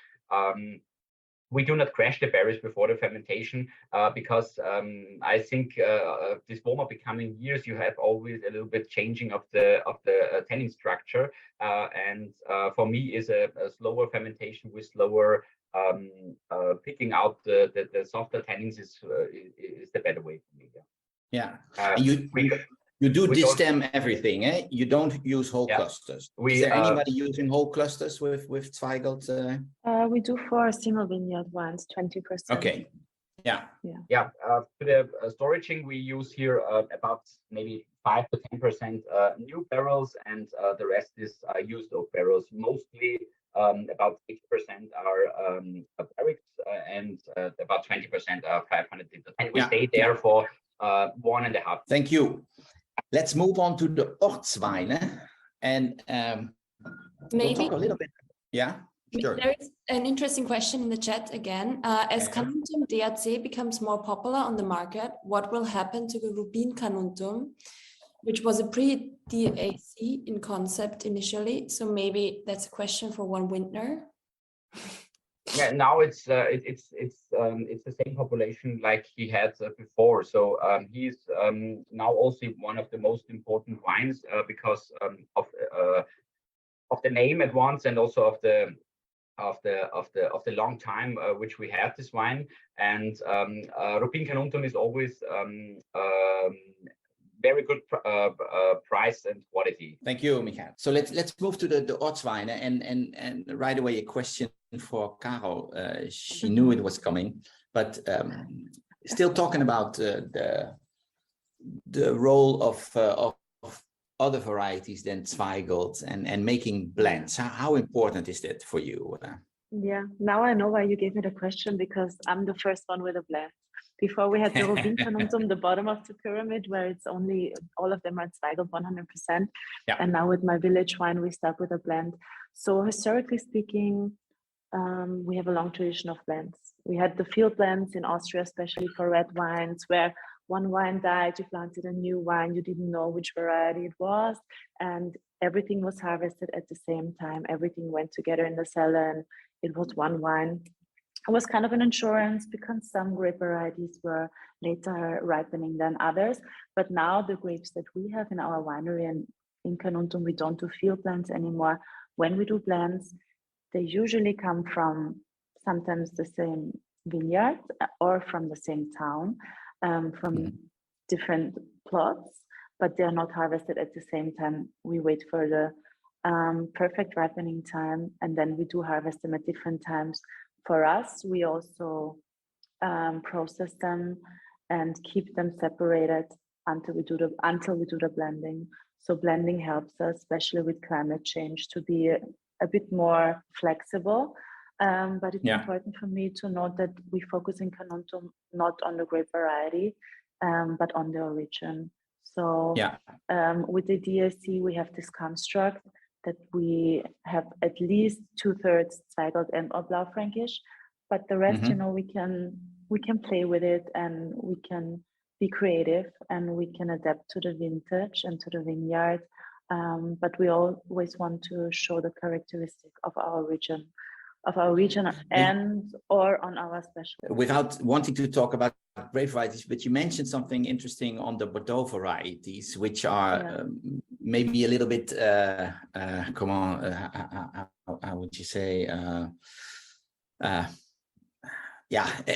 S7: We do not crash the berries before the fermentation because I think this warmer becoming years, you have always a little bit changing of the tannin structure, and for me is a slower fermentation with slower picking out the softer tannins is the better way for me.
S3: Yeah, you do destem everything, eh? You don't use whole clusters. Is there anybody using whole clusters with Zweigelt?
S5: We do for single vineyard wines, 20%.
S3: Okay. Yeah.
S7: For the storaging, we use here about maybe 5 to 10% new barrels, and the rest is used oak barrels. Mostly about 6% are barracks, and about 20% are 500 liters. And we stay there for 1.5.
S3: Thank you. Let's move on to the Ortsweine, and
S6: maybe
S3: we'll talk a little bit. Yeah, sure.
S6: There is an interesting question in the chat again. As Carnuntum DAC becomes more popular on the market, what will happen to the Rubin Carnuntum, which was a pre-DAC in concept initially? So maybe that's a question for one Wintner.
S7: Yeah, now it's the same population like he had before. So he's now also one of the most important wines because of the name at once, and also of the the long time which we have this wine. And Rubin Carnuntum is always very good price and quality.
S3: Thank you, Michael. So let's move to the Ortsweine, and right away a question for Caro. She knew it was coming, but still talking about the role of other varieties than Zweigelt and making blends. How important is that for you?
S5: Yeah, now I know why you gave me the question, because I'm the first one with a blend. Before we had the Rubin Carnuntum, the bottom of the pyramid, where it's only, all of them are Zweigelt 100%.
S3: Yeah.
S5: And now with my village wine, we start with a blend. So historically speaking, we have a long tradition of blends. We had the field blends in Austria, especially for red wines, where one wine died, you planted a new wine, you didn't know which variety it was, and everything was harvested at the same time. Everything went together in the cellar, and it was one wine. It was kind of an insurance, because some grape varieties were later ripening than others. But now the grapes that we have in our winery and in Carnuntum, we don't do field blends anymore. When we do blends, they usually come from sometimes the same vineyard or from the same town, from different plots, but they are not harvested at the same time. We wait for the perfect ripening time, and then we do harvest them at different times. For us, we also process them and keep them separated until we do the blending. So blending helps us, especially with climate change, to be a bit more flexible. But it's important for me to note that we focus in Carnuntum not on the grape variety, but on the origin. So with the DAC, we have this construct that we have at least 2/3 Zweigelt and or Blaufränkisch, but the rest, you know, we can play with it, and we can be creative, and we can adapt to the vintage and to the vineyard. But we always want to show the characteristic of our region, and or on our special.
S3: Without wanting to talk about grape varieties, but you mentioned something interesting on the Bordeaux varieties, which are maybe a little bit, how would you say?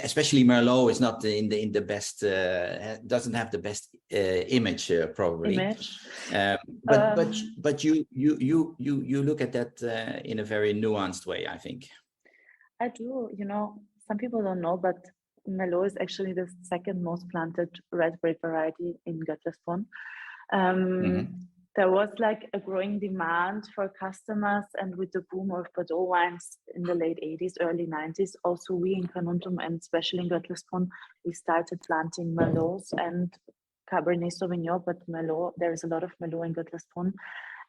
S3: Especially Melo is not in the best, doesn't have the best image probably. But you look at that in a very nuanced way, I think.
S5: I do. You know, some people don't know, but Melo is actually the second most planted red grape variety in Götlesborn. There was like a growing demand for customers, and with the boom of Bordeaux wines in the late 80s, early 90s, also we in Carnuntum and especially in Götlesborn, we started planting Melots and Cabernet Sauvignon, but Melo, there is a lot of Melo in Götlesborn.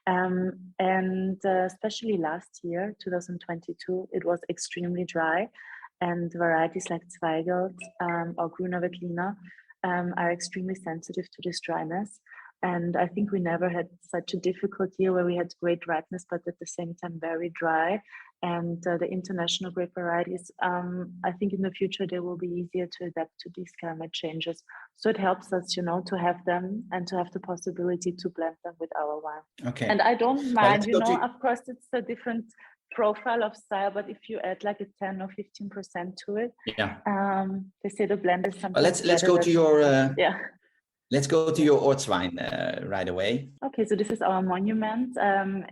S5: And especially last year, 2022, it was extremely dry, and varieties like Zweigelt or Grüner Veltliner are extremely sensitive to this dryness. And I think we never had such a difficult year where we had great ripeness, but at the same time very dry. And the international grape varieties, I think in the future they will be easier to adapt to these climate changes. So it helps us, you know, to have them and to have the possibility to blend them with our wine.
S3: Okay.
S5: And I don't mind, you know, of course it's a different profile of style, but if you add like a 10 or 15% to it, they say the blend is something.
S3: Let's go to your Let's go to your Ortswein right away.
S5: Okay, so this is our monument.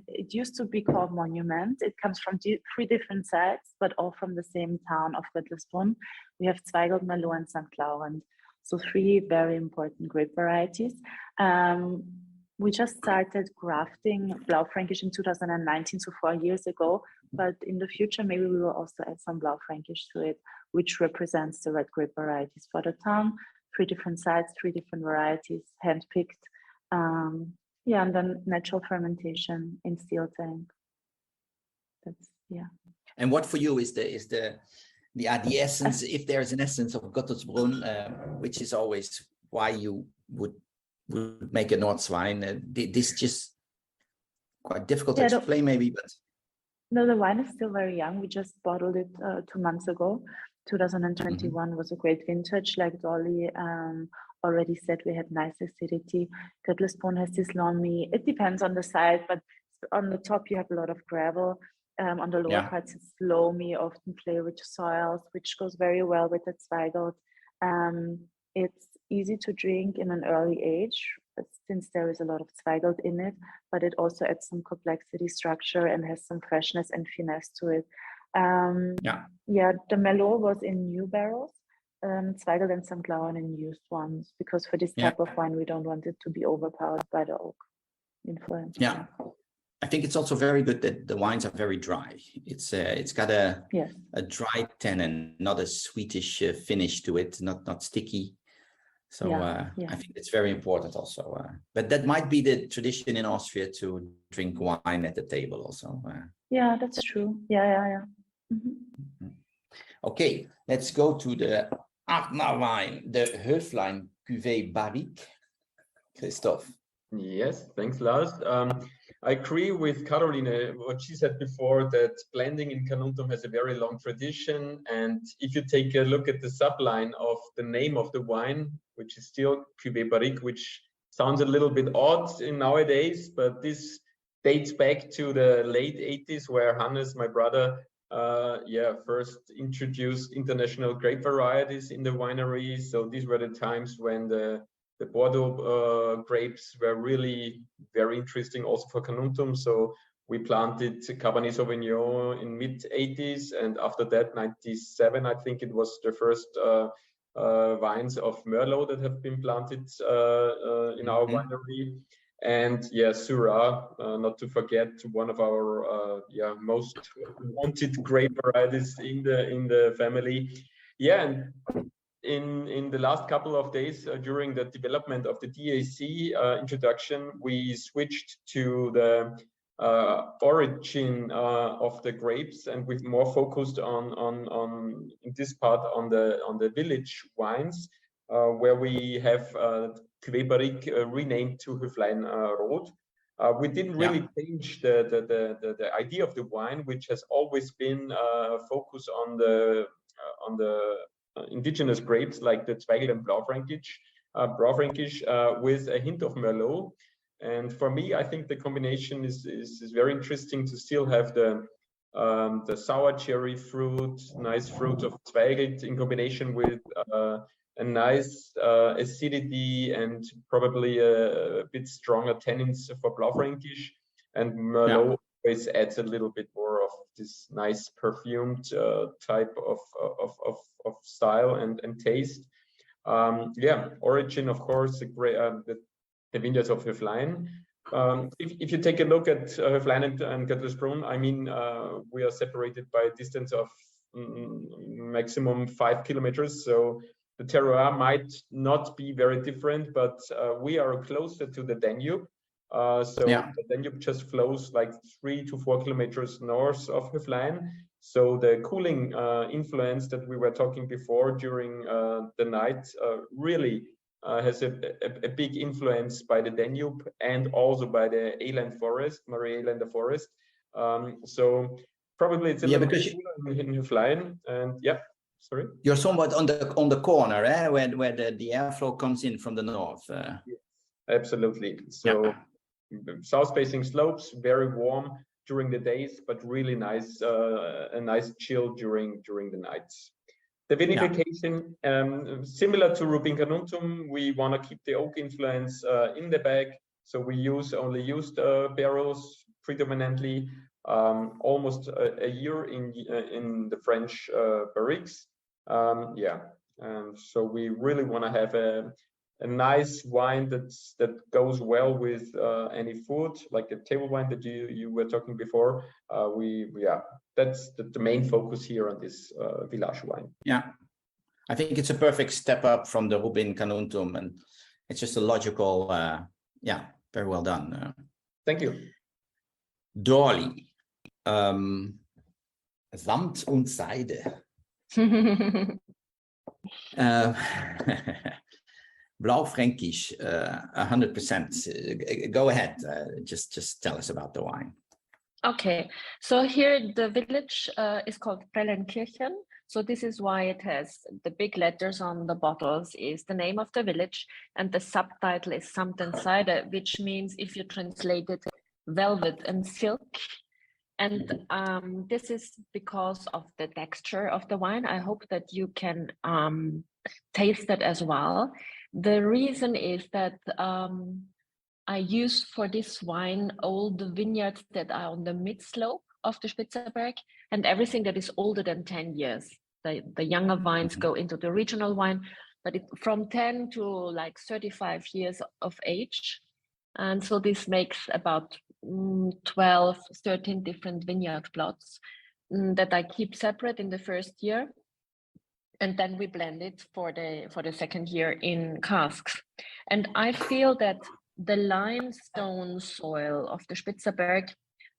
S5: It used to be called Monument. It comes from 3 different sites, but all from the same town of Götlesborn. We have Zweigelt, Melo, and St. Laurent. So 3 very important grape varieties. We just started grafting Blaufränkisch in 2019, so 4 years ago. But in the future, maybe we will also add some Blaufränkisch to it, which represents the red grape varieties for the town. 3 different sites, 3 different varieties, handpicked. And then natural fermentation in steel tank. That's
S3: And what for you is the essence, if there's an essence of Göttelsbrunn, which is always why you would make a Ortswein. This is just quite difficult to explain, maybe, but.
S5: No, the wine is still very young. We just bottled it 2 months ago. 2021 was a great vintage. Like Dolly already said, we had nice acidity. Götlesborn has this loamy. It depends on the site, but on the top you have a lot of gravel. On the lower parts, it's loamy, often clay-rich soils, which goes very well with the Zweigelt. It's easy to drink in an early age, since there is a lot of Zweigelt in it, but it also adds some complexity, structure, and has some freshness and finesse to it. The Melo was in new barrels, Zweigelt and St. Glauben in used ones, because for this type of wine, we don't want it to be overpowered by the oak influence.
S3: I think it's also very good that the wines are very dry. It's got a dry tannin, not a sweetish finish to it, not sticky. So I think it's very important also. But that might be the tradition in Austria to drink wine at the table also.
S5: Yeah, that's true. Mm-hmm.
S3: Okay, let's go to the Ardna wine, the Höflein Cuvée Barrique. Christoph.
S11: Yes, thanks, Lars. I agree with Caroline, what she said before, that blending in Carnuntum has a very long tradition. And if you take a look at the subline of the name of the wine, which is still Cuvée Barrique, which sounds a little bit odd in nowadays, but this dates back to the late 80s, where Hannes, my brother, first introduced international grape varieties in the winery. So these were the times when the Bordeaux grapes were really very interesting also for Carnuntum. So we planted Cabernet Sauvignon in mid-80s, and after that, 97, I think it was the first vines of Melo that have been planted in our winery. And Syrah, not to forget, one of our most wanted grape varieties in the family. And in the last couple of days during the development of the DAC introduction, we switched to the origin of the grapes, and we've more focused on in this part on the village wines, where we have Cuvée Barrique renamed to Höflein Rot. We didn't really change the idea of the wine, which has always been focused on the indigenous grapes like the Zweigelt and Blaufränkisch, with a hint of Merlot. And for me, I think the combination is very interesting to still have the sour cherry fruit, nice fruit of Zweigelt in combination with a nice acidity and probably a bit stronger tannins for Blaufränkisch. And Merlot always adds a little bit more of this nice perfumed type of style and taste. Origin, of course, the vineyards of Höflein. If you take a look at Höflein and Göttlersbrunn, I mean, we are separated by a distance of maximum 5 kilometers. So the terroir might not be very different, but we are closer to the Danube. The Danube just flows like 3 to 4 kilometers north of Höflein. So the cooling influence that we were talking before during the night really has a big influence by the Danube and also by the Eland forest, Marie Elander forest. So probably it's a little bit cooler in Höflein. And sorry.
S3: You're somewhat on the corner, where the airflow comes in from the north.
S11: Yes, absolutely. So south-facing slopes, very warm during the days, but really nice, a nice chill during the nights. The vinification, similar to Rubin Carnuntum, we want to keep the oak influence in the bag. So we use only used barrels predominantly, almost a year in the French barriques. And so we really want to have a nice wine that goes well with any food, like a table wine that you were talking before. That's the main focus here on this village wine.
S3: I think it's a perfect step up from the Rubin Carnuntum, and it's just a logical, very well done.
S11: Thank you.
S3: Dorli, Samt und Seide. Blaufränkisch, 100%. Go ahead. Just tell us about the wine.
S8: Okay, so here the village is called Fellenkirchen. So this is why it has the big letters on the bottles is the name of the village, and the subtitle is Samt und Seide, which means, if you translate it, velvet and silk. And this is because of the texture of the wine. I hope that you can taste it as well. The reason is that I use for this wine all the vineyards that are on the mid-slope of the Spitzerberg, and everything that is older than 10 years. The younger vines go into the regional wine, but from 10 to like 35 years of age. And so this makes about 12, 13 different vineyard plots that I keep separate in the first year. And then we blend it for the second year in casks. And I feel that the limestone soil of the Spitzerberg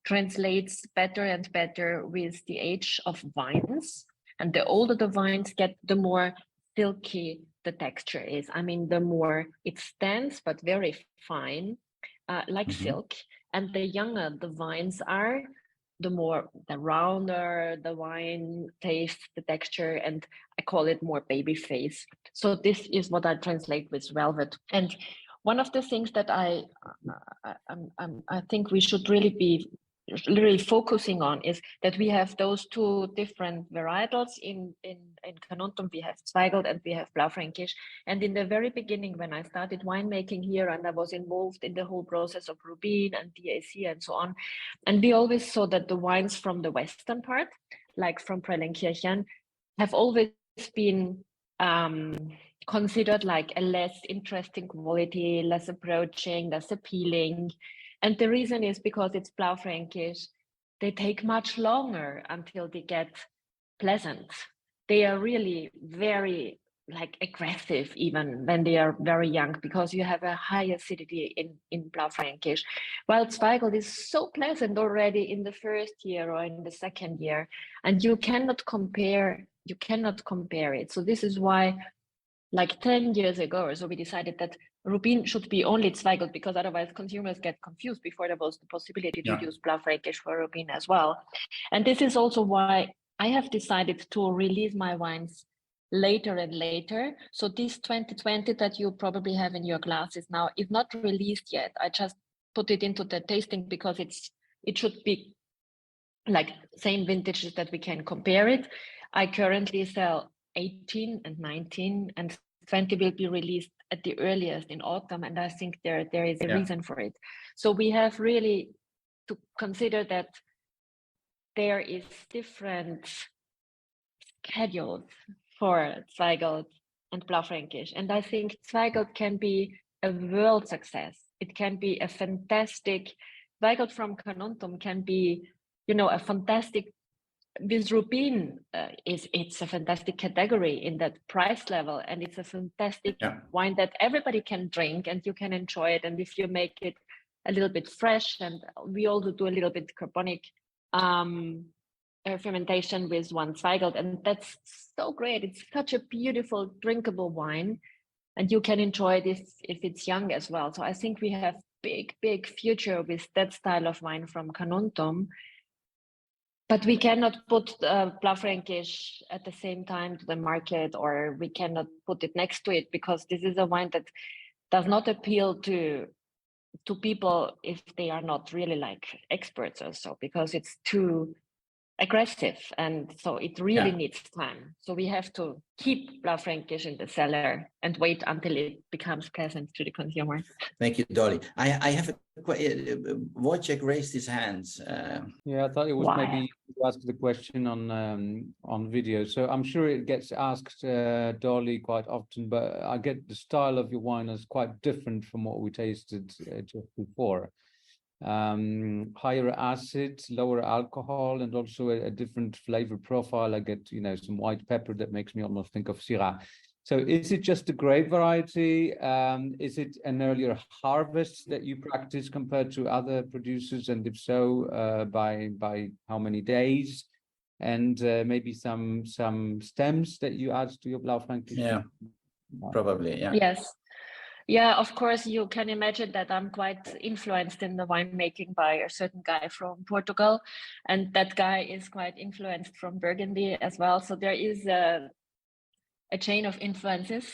S8: translates better and better with the age of vines. And the older the vines get, the more silky the texture is. I mean, the more it stands, but very fine, like silk. And the younger the vines are, the rounder the wine tastes, the texture, and I call it more baby face. So this is what I translate with velvet. And one of the things that I think we should really be focusing on is that we have those two different varietals in Carnuntum. We have Zweigelt and we have Blaufränkisch. And in the very beginning, when I started winemaking here and I was involved in the whole process of Rubin and DAC and so on, and we always saw that the wines from the western part, like from Prellenkirchen, have always been considered like a less interesting quality, less approaching, less appealing. And the reason is because it's Blaufränkisch. They take much longer until they get pleasant. They are really very like aggressive even when they are very young, because you have a high acidity in Blaufränkisch. While Zweigelt is so pleasant already in the first year or in the second year, and you cannot compare it. So this is why, like 10 years ago or so, we decided that Rubin should be only Zweigelt, because otherwise consumers get confused before there was the possibility to use Blaufränkisch for Rubin as well. And this is also why I have decided to release my wines later and later. So this 2020 that you probably have in your glasses now is not released yet. I just put it into the tasting because it should be like same vintages that we can compare it. I currently sell 18 and 19, and 20 will be released at the earliest in autumn, and I think there is a reason for it. So we have really to consider that there is different schedules for Zweigelt and Blaufränkisch, and I think Zweigelt can be a world success. It can be a fantastic, Zweigelt from Carnuntum can be, a fantastic. With Rubin, it's a fantastic category in that price level, and it's a fantastic wine that everybody can drink and you can enjoy it. And if you make it a little bit fresh, and we also do a little bit carbonic fermentation with one Zweigelt, and that's so great. It's such a beautiful, drinkable wine, and you can enjoy this if it's young as well. So I think we have big future with that style of wine from Carnuntum. But we cannot put Blaufränkisch at the same time to the market, or we cannot put it next to it, because this is a wine that does not appeal to people if they are not really like experts or so, because it's too aggressive, and so it really needs time. So we have to keep Blaufränkisch in the cellar and wait until it becomes pleasant to the consumer.
S3: Thank you, Dolly. I have Wojciech raised his hands.
S10: Yeah, I thought it was maybe to ask the question on video. So I'm sure it gets asked, Dolly, quite often, but I get the style of your wine is quite different from what we tasted just before. Higher acid, lower alcohol, and also a different flavor profile. I get, some white pepper that makes me almost think of Syrah. So is it just a grape variety? Is it an earlier harvest that you practice compared to other producers? And if so, by how many days? And maybe some stems that you add to your Blaufränkisch?
S3: Yeah, probably, yeah.
S8: Yes. Yeah, of course, you can imagine that I'm quite influenced in the winemaking by a certain guy from Portugal, and that guy is quite influenced from Burgundy as well. So there is a chain of influences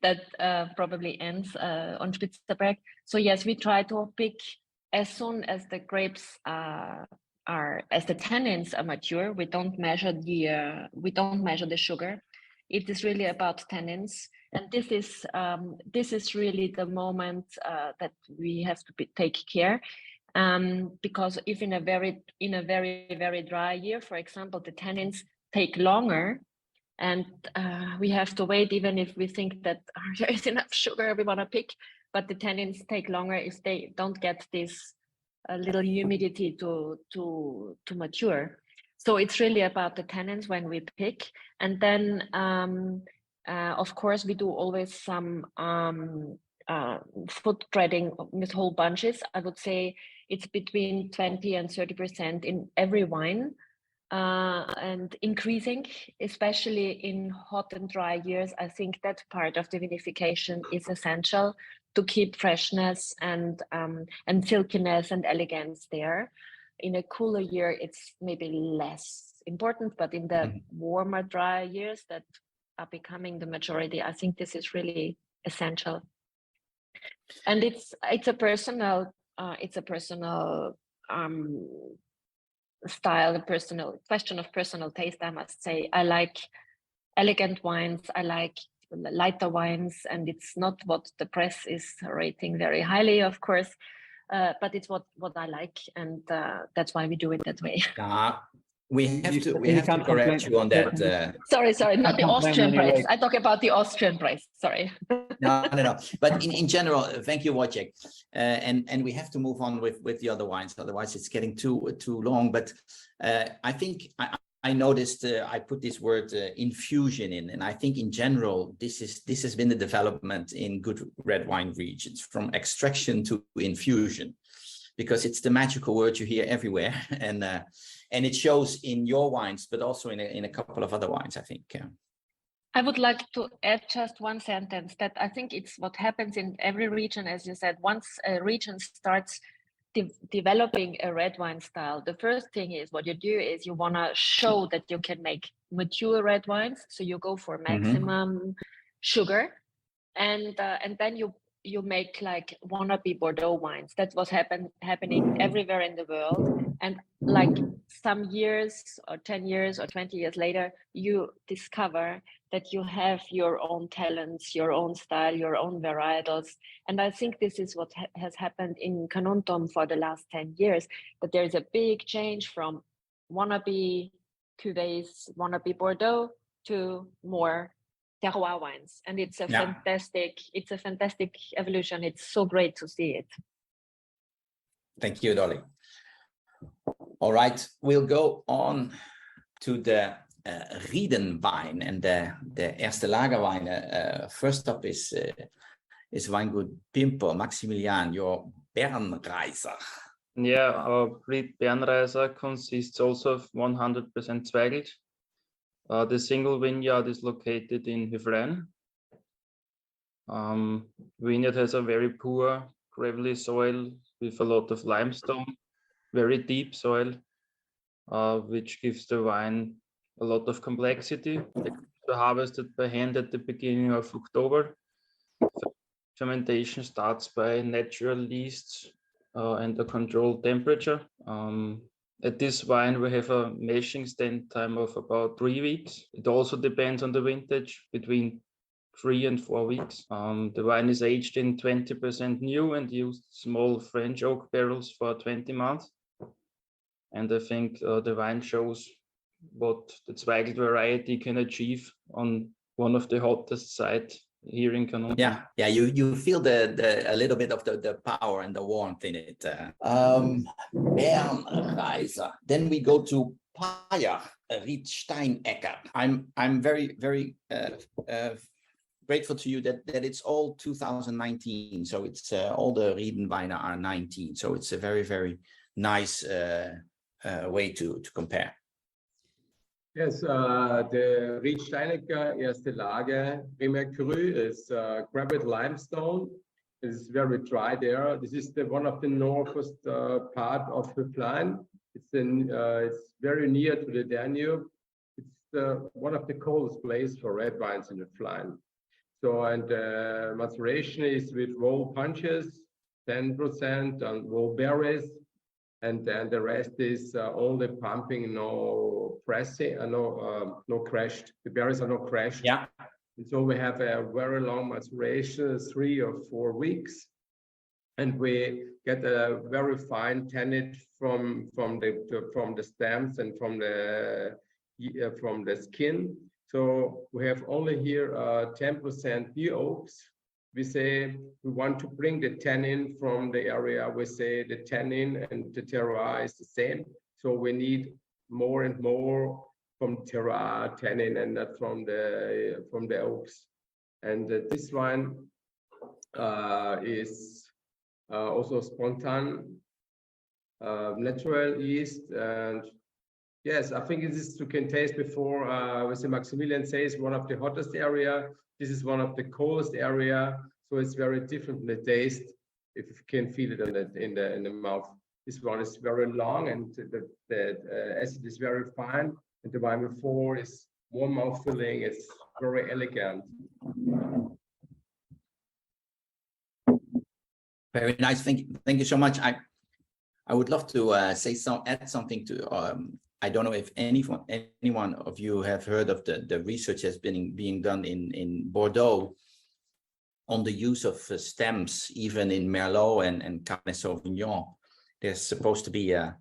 S8: that probably ends on Spitzerberg. So yes, we try to pick as soon as the grapes as the tannins are mature, we don't measure the sugar. It is really about tannins, and this is really the moment that we have to take care, because if in a very very dry year, for example, the tannins take longer, and we have to wait even if we think that there is enough sugar we want to pick, but the tannins take longer if they don't get this little humidity to mature. So it's really about the tannins when we pick. And then of course we do always some foot threading with whole bunches. I would say it's between 20 and 30% in every wine, and increasing, especially in hot and dry years. I think that part of the vinification is essential to keep freshness and silkiness and elegance there. In a cooler year, it's maybe less important, but in the warmer, dry years that are becoming the majority, I think this is really essential. And it's a personal style, a personal question of personal taste, I must say. I like elegant wines, I like lighter wines, and it's not what the press is rating very highly, of course, but it's what I like, and that's why we do it that way.
S3: We have to correct you on that.
S8: Sorry, not the Austrian price. I talk about the Austrian price. Sorry.
S3: No. But in general, thank you, Wojciech. And we have to move on with the other wines, otherwise it's getting too long. But I think I noticed I put this word infusion in, and I think in general this has been the development in good red wine regions, from extraction to infusion, because it's the magical word you hear everywhere, and it shows in your wines, but also in a couple of other wines, I think.
S8: I would like to add just one sentence, that I think it's what happens in every region, as you said. Once a region starts developing a red wine style, the first thing is what you do is you want to show that you can make mature red wines, so you go for maximum sugar, and then you make like wannabe Bordeaux wines. That's what's happening everywhere in the world. And like some years or 10 years or 20 years later, you discover that you have your own talents, your own style, your own varietals. And I think this is what has happened in Carnuntum for the last 10 years, that there's a big change from wannabe cuvées, wannabe Bordeaux, to more terroir wines, and it's a fantastic evolution. It's so great to see it.
S3: Thank you, Dolly. All right, we'll go on to the Rieden wine and the Erste Lagerweine. First up is Weingut Pimper. Maximilian, your Bernreiser.
S9: Yeah, our Ried Bernreiser consists also of 100% Zweigelt. The single vineyard is located in Hevren. Vineyard has a very poor gravelly soil with a lot of limestone, very deep soil, which gives the wine a lot of complexity. They're harvested by hand at the beginning of October. Fermentation starts by natural yeasts and a controlled temperature. At this wine, we have a mashing stand time of about 3 weeks. It also depends on the vintage, between 3 and 4 weeks. The wine is aged in 20% new and used small French oak barrels for 20 months. And I think the wine shows what the Zweigelt variety can achieve on one of the hottest sites here in Carnuntum.
S3: Yeah, you feel a little bit of the power and the warmth in it. Bernreiser. Then we go to Paya, Ried Steinecker. I'm very grateful to you that it's all 2019. So it's all the Rieden Weine are 19. So it's a very nice way to compare.
S4: Yes, the Ried Steinecker Erste Lage Premier Cru is grabbed limestone. It's very dry there. This is one of the northwest part of the Flein. It's very near to the Danube. It's one of the coldest places for red wines in the Flein. So, and maceration is with raw punches, 10%, and raw berries. and then the rest is only pumping, no pressing, no crashed. The berries are not crashed.
S3: Yeah.
S4: And so we have a very long maturation, 3 or 4 weeks, and we get a very fine tannage from the stems and from the skin. So we have only here 10% new oaks. We say we want to bring the tannin from the area. We say the tannin and the terroir is the same. So we need more and more from terroir tannin and not from the oaks. And this wine is also spontan, natural yeast, and yes, I think it is you can taste before. As Maximilian says, one of the hottest area. This is one of the coldest area, so it's very different in the taste. If you can feel it in the mouth, this one is very long, and the acid is very fine. And the wine before is more mouth filling. It's very elegant.
S3: Very nice. Thank you so much. I would love to add something to. I don't know if anyone of you have heard of the research that's being done in Bordeaux on the use of stems, even in Melo and Cabernet Sauvignon. There's supposed to be a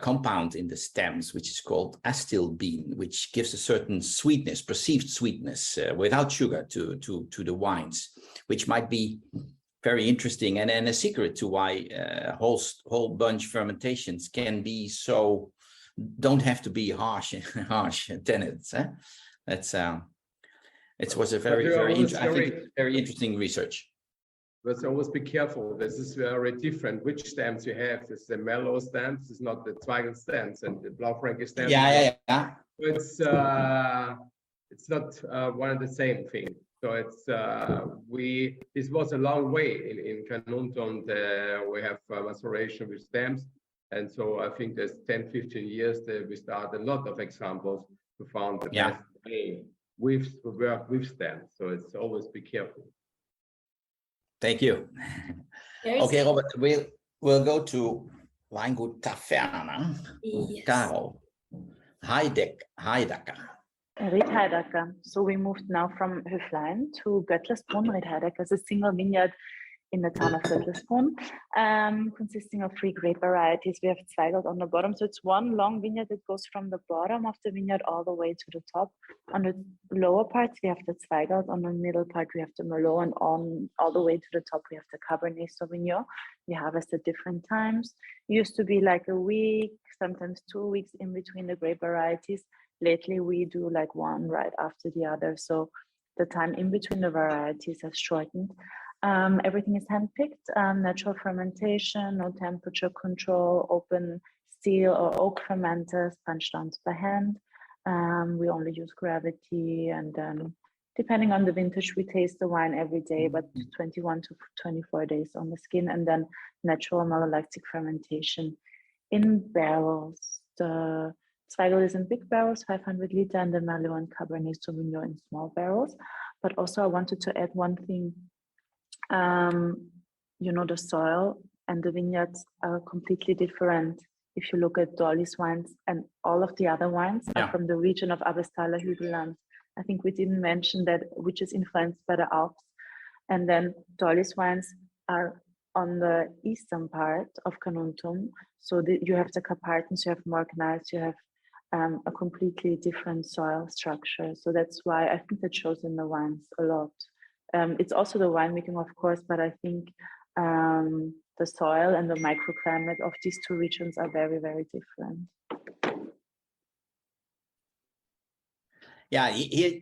S3: compound in the stems which is called astilbene, which gives a certain sweetness, perceived sweetness, without sugar to the wines, which might be very interesting and a secret to why whole bunch fermentations can be so. Don't have to be harsh tenants. That's it was a very interesting research.
S4: But always be careful. This is very different. Which stems you have? This is the Melo stems. It's not the Zweigel stems and the Blaufränkisch stems.
S3: Yeah.
S4: It's not one and the same thing. So it's this was a long way in Carnuntum. We have maceration with stems. And so I think there's 10, 15 years that we start a lot of examples to find the best way to work with stems. So it's always be careful.
S3: Thank you. Okay, Robert, we'll go to Weingut Taverna.
S6: Yes.
S3: Carol, Heidecker.
S5: Ried Heidecker. So we moved now from Höflein to Götlersbrunn. Ried Heidecker is a single vineyard in the town of Götlersbrunn, consisting of 3 grape varieties. We have Zweigelt on the bottom. So it's one long vineyard that goes from the bottom of the vineyard all the way to the top. On the lower part, we have the Zweigelt. On the middle part, we have the Melo. And on all the way to the top, we have the Cabernet Sauvignon. We harvest at different times. It used to be like a week, sometimes 2 weeks in between the grape varieties. Lately, we do like one right after the other. So the time in between the varieties has shortened. Everything is handpicked, natural fermentation, no temperature control, open steel or oak fermenters, punch downs by hand. We only use gravity, and then depending on the vintage, we taste the wine every day, but 21 to 24 days on the skin, and then natural malolactic fermentation in barrels. The Zweigel is in big barrels, 500 liter, and the Melo and Cabernet Sauvignon in small barrels. But also I wanted to add one thing. The soil and the vineyards are completely different. If you look at Dolly's wines, and all of the other wines are from the region of Abestaler Hügelland. I think we didn't mention that, which is influenced by the Alps. And then Dolly's wines are on the eastern part of Carnuntum. So you have the Carpathians, you have Morgnals, you have a completely different soil structure. So that's why I think that shows in the wines a lot. It's also the winemaking, of course, but I think the soil and the microclimate of these 2 regions are very, very different.
S3: Yeah, here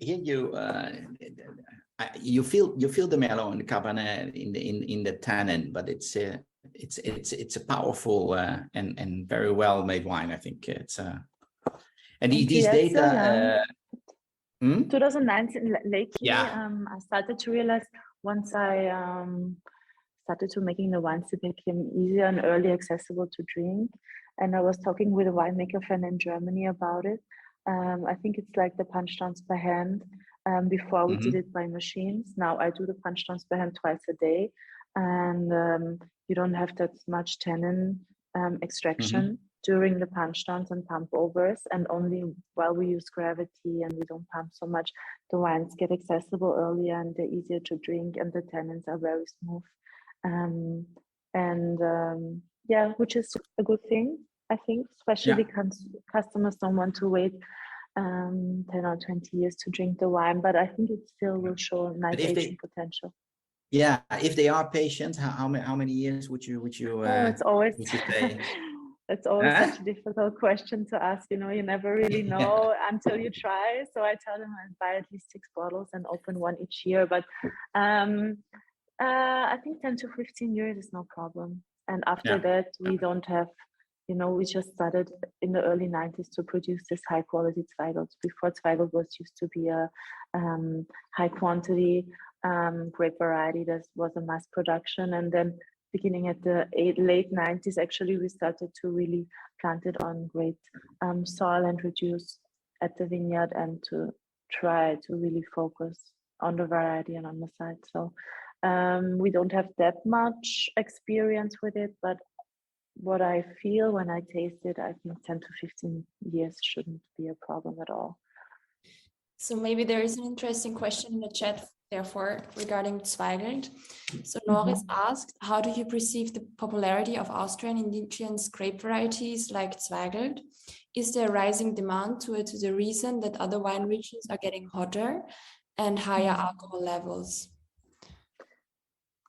S3: you feel the Melo and the Cabernet in the tannin, but it's a powerful and very well made wine. I think it's and these data.
S5: 2019, lately, I started to realize once I started to making the wines, it became easier and early accessible to drink. And I was talking with a winemaker friend in Germany about it. I think it's like the punch downs by hand. Before we did it by machines. Now I do the punch downs by hand twice a day. And you don't have that much tannin extraction during the punch downs and pump overs, and only while we use gravity and we don't pump so much, the wines get accessible earlier and they're easier to drink, and the tannins are very smooth. Yeah, which is a good thing, I think, especially customers don't want to wait 10 or 20 years to drink the wine, but I think it still will show nice aging potential.
S3: Yeah, if they are patient, how many years would you
S5: it's always
S3: would you say?
S5: it's always such a difficult question to ask. You know, you never really know until you try. So I tell them I buy at least 6 bottles and open one each year. But I think 10 to 15 years is no problem. And after that, we don't have, you know, we just started in the early 90s to produce this high quality Zweigelt. Before Zweigelt was used to be a high quantity grape variety that was a mass production. And then beginning at the late 90s, actually, we started to really plant it on great soil and reduce at the vineyard, and to try to really focus on the variety and on the site. So we don't have that much experience with it, but what I feel when I taste it, I think 10 to 15 years shouldn't be a problem at all.
S6: So maybe there is an interesting question in the chat, therefore, regarding Zweigelt. So Norris asked, how do you perceive the popularity of Austrian indigenous grape varieties like Zweigelt? Is there rising demand to the reason that other wine regions are getting hotter and higher alcohol levels?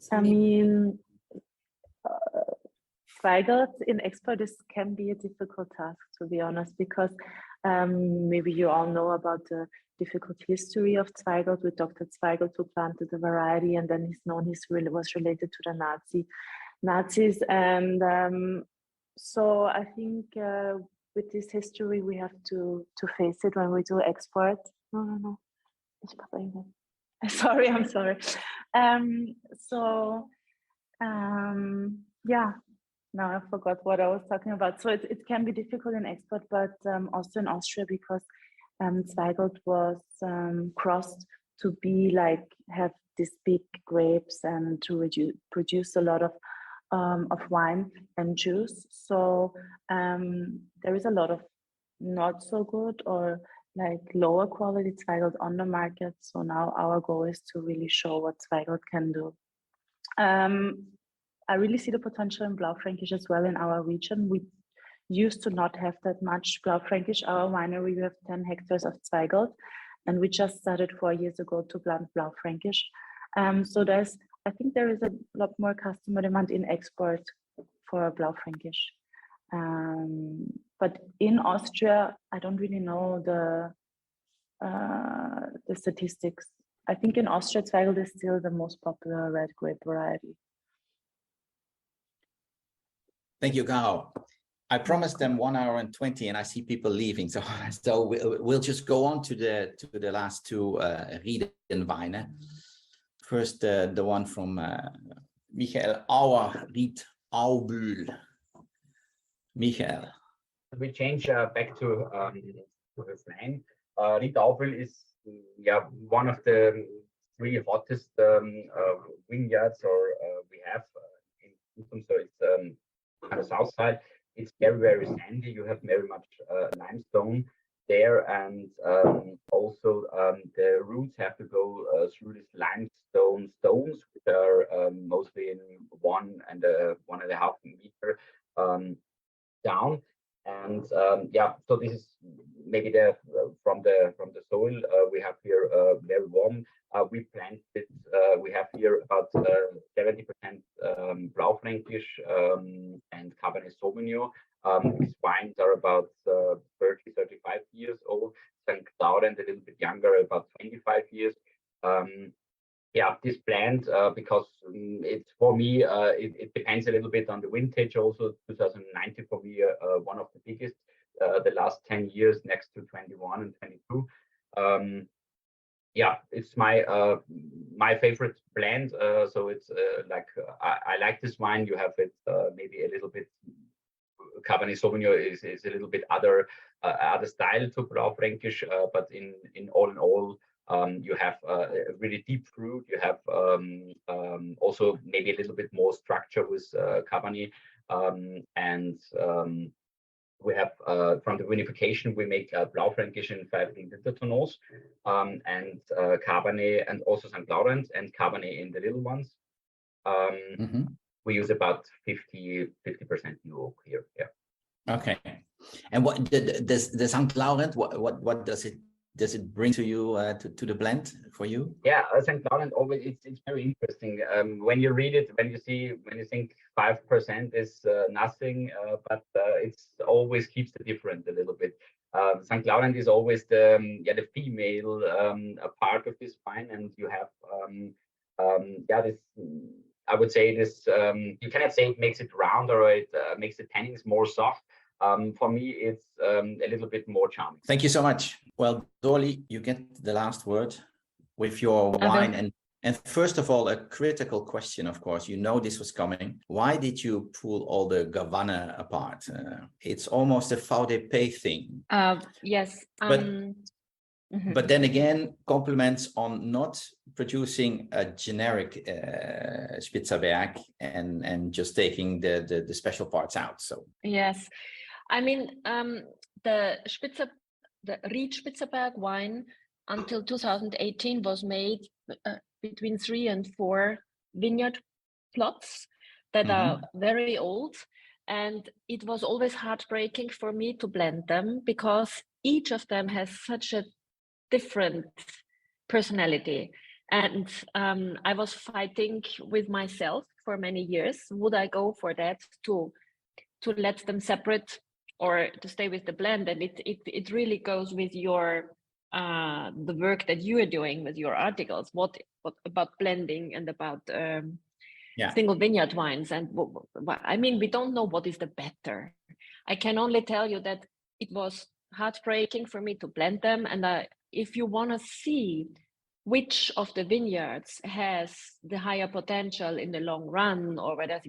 S6: So
S5: I mean, Zweigelt in export can be a difficult task, to be honest, because maybe you all know about the difficult history of Zweigelt with Dr. Zweigelt, who planted the variety, and then he's known was related to the Nazis. And so I think with this history, we have to face it when we do export. No. Sorry, I'm sorry. Yeah. Now I forgot what I was talking about. So it can be difficult in export, but also in Austria, because Zweigelt was crossed to be like, have these big grapes and to produce a lot of wine and juice. So there is a lot of not so good or like lower quality Zweigelt on the market. So now our goal is to really show what Zweigelt can do. I really see the potential in Blaufränkisch as well in our region. We used to not have that much Blaufränkisch. Our winery, we have 10 hectares of Zweigelt, and we just started 4 years ago to plant Blaufränkisch. So I think there is a lot more customer demand in export for Blaufränkisch. But in Austria, I don't really know the statistics. I think in Austria, Zweigelt is still the most popular red grape variety.
S3: Thank you, Caro. I promised them 1 hour and 20, and I see people leaving. So we'll just go on to the last 2 Riedenweine. First, the one from Michael Auer, Ried Aubühl. Michael.
S7: We change back to the Rhine. Ried Aubühl is one of the 3 hottest vineyards we have in Canton. So it's on the south side. It's very, very sandy. You have very much limestone there, and also the roots have to go through these limestone stones, which are mostly in 1 and 1.5 meter down. And so this is maybe from the soil we have here very warm. We planted. We have here about 70% Blaufränkisch and Cabernet Sauvignon. These wines are about 30-35 years old. St. Laurent a little bit younger, about 25 years. This blend, because it's for me, it depends a little bit on the vintage. Also, 2019 for me, one of the biggest. The last 10 years, next to 21 and 22. It's my favorite blend. So it's like I like this wine. You have it maybe a little bit. Cabernet Sauvignon is a little bit other style to Blaufränkisch, but in all, you have a really deep fruit. You have also maybe a little bit more structure with Cabernet. We have from the vinification, we make Blaufränkischen 5 Liter tonneaus, and Cabernet, and also St. Laurent and Cabernet in the little ones. We use about 50% new oak here. Yeah.
S3: Okay. And what the St. Laurent? What does it bring to you to the blend for you?
S7: Yeah, St. Laurent always it's very interesting. When you read it, when you think 5% is nothing, but it's always keeps the difference a little bit. St. Laurent is always the female part of this wine, and you have this. I would say this. You cannot say it makes it round or it makes the tannins more soft. For me, it's a little bit more charming.
S3: Thank you so much. Well, Dolly, you get the last word with your wine. And first of all, a critical question, of course, you know this was coming. Why did you pull all the Gavanna apart? It's almost a VDP thing.
S8: Yes.
S3: But then again, compliments on not producing a generic Spitzerberg and just taking the special parts out. So
S8: yes, I mean the Ried Spitzerberg wine until 2018 was made between 3 and 4 vineyard plots that are very old, and it was always heartbreaking for me to blend them because each of them has such a different personality. And I was fighting with myself for many years. Would I go for that to let them separate or to stay with the blend? And it really goes with your the work that you are doing with your articles. What about blending and about single vineyard wines? And I mean, we don't know what is the better. I can only tell you that it was heartbreaking for me to blend them. And if you want to see which of the vineyards has the higher potential in the long run, or whether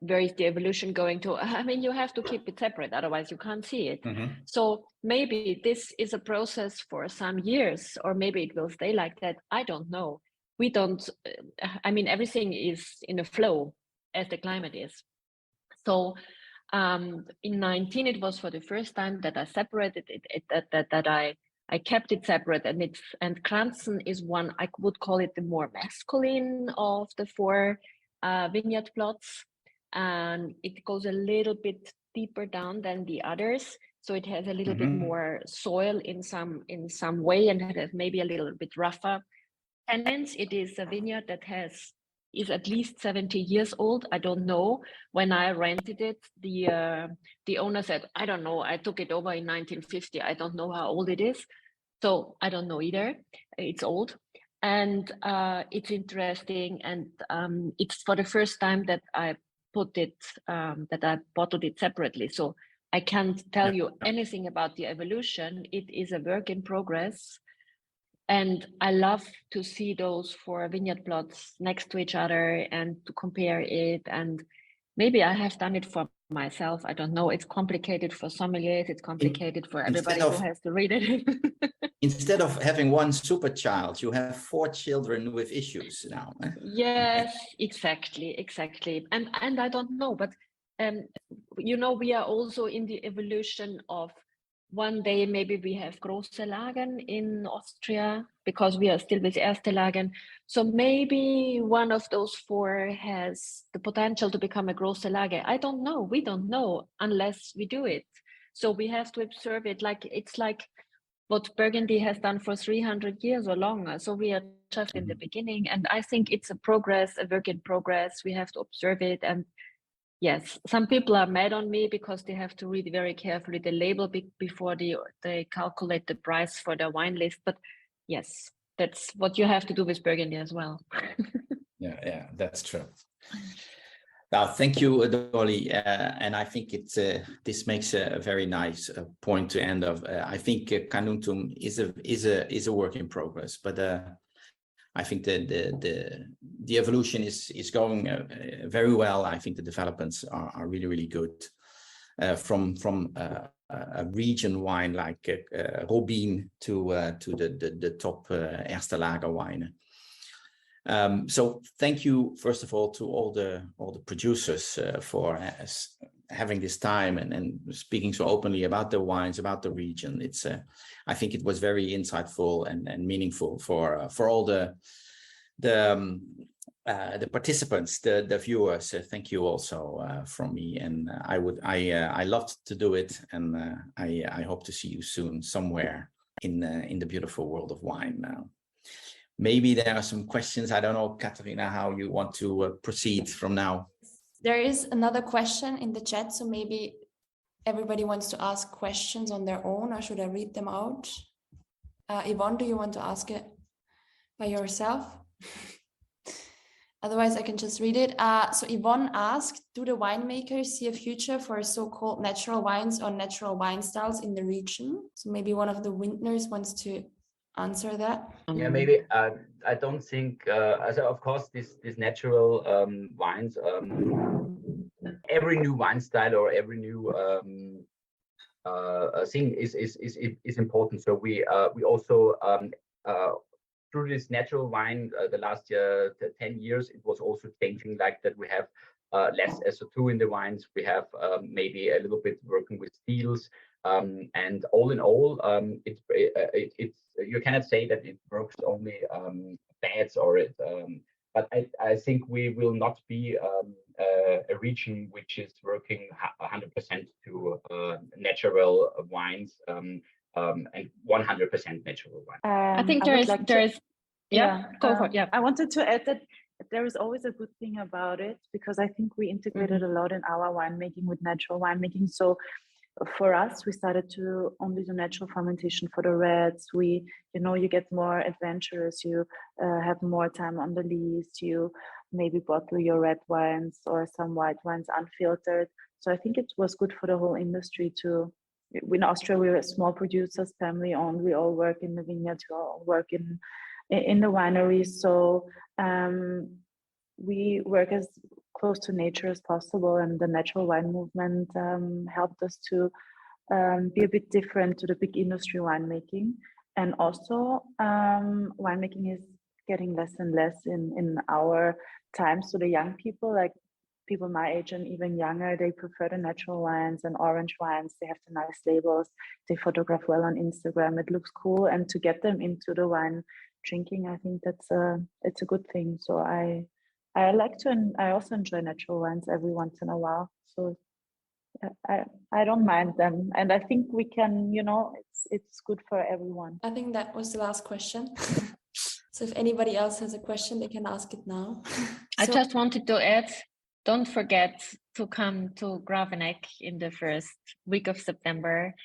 S8: where is the evolution going to, I mean, you have to keep it separate, otherwise you can't see it. So maybe this is a process for some years, or maybe it will stay like that. I don't know. We don't, I mean, everything is in a flow as the climate is. So in 19, it was for the first time that I separated it, that I kept it separate, and Kranzen is one, I would call it the more masculine of the 4 vineyard plots, and it goes a little bit deeper down than the others, so it has a little bit more soil in some way, and it has maybe a little bit rougher tannins. It is a vineyard that is at least 70 years old. I don't know. When I rented it, the owner said, I don't know, I took it over in 1950. I don't know how old it is. So I don't know either. It's old. And it's interesting. And it's for the first time that I put it, that I bottled it separately. So I can't tell you anything about the evolution. It is a work in progress. And I love to see those 4 vineyard plots next to each other and to compare it. And maybe I have done it for myself. I don't know. It's complicated for sommeliers. It's complicated for everybody who has to read it.
S3: Instead of having one super child, you have 4 children with issues now.
S8: Yes, exactly. And I don't know, but you know, we are also in the evolution of one day maybe we have Große Lagen in Austria because we are still with Erste Lagen. So maybe one of those 4 has the potential to become a Große Lage. I don't know. We don't know unless we do it. So we have to observe it. It's like what Burgundy has done for 300 years or longer. So we are just in the beginning. And I think it's a work in progress. We have to observe it. And yes, some people are mad on me because they have to read very carefully the label before they calculate the price for their wine list. But yes, that's what you have to do with Burgundy as well.
S3: Yeah, that's true. Now, thank you, Dolly. And I think this makes a very nice point to end of. I think Carnuntum is a work in progress, but I think the evolution is going very well. I think the developments are really, really good. From a region wine like Rubin to the top Erste Lager wine. So thank you, first of all, to all the producers for having this time and speaking so openly about the wines, about the region. It's I think it was very insightful and meaningful for all the participants, the viewers. Thank you also from me, and I loved to do it, and I hope to see you soon somewhere in the beautiful world of wine now. Maybe there are some questions. I don't know, Katarina, how you want to proceed from now.
S6: There is another question in the chat, so maybe everybody wants to ask questions on their own, or should I read them out? Yvonne, do you want to ask it by yourself? Otherwise, I can just read it. So Yvonne asked, do the winemakers see a future for so-called natural wines or natural wine styles in the region? So maybe one of the vintners wants to answer that.
S7: Yeah, maybe. I don't think, of course, this natural wines, every new wine style or every new thing is important. So we also through this natural wine, the last 10 years, it was also changing, like that we have less SO2 in the wines. We have maybe a little bit working with steels, and all in all, it's you cannot say that it works only beds or it. But I think we will not be a region which is working 100% to natural wines. And 100% natural wine.
S8: I think there is go for it. Yeah,
S5: I wanted to add that there is always a good thing about it, because I think we integrated a lot in our winemaking with natural winemaking. So for us, we started to only do natural fermentation for the reds. You get more adventurous. You have more time on the lees. You maybe bottle your red wines or some white wines unfiltered. So I think it was good for the whole industry to. In Austria, we're a small producers, family owned. We all work in the vineyards. We all work in the wineries. So we work as close to nature as possible, and the natural wine movement helped us to be a bit different to the big industry winemaking. And also, winemaking is getting less and less in our time. So the young people, like people my age and even younger, they prefer the natural wines and orange wines. They have the nice labels. They photograph well on Instagram. It looks cool, and to get them into the wine drinking, I think it's a good thing. So I also enjoy natural wines every once in a while. So I don't mind them, and I think we can. It's good for everyone.
S6: I think that was the last question. So if anybody else has a question, they can ask it now.
S8: I just wanted to add. Don't forget to come to Graveneck in the first week of September,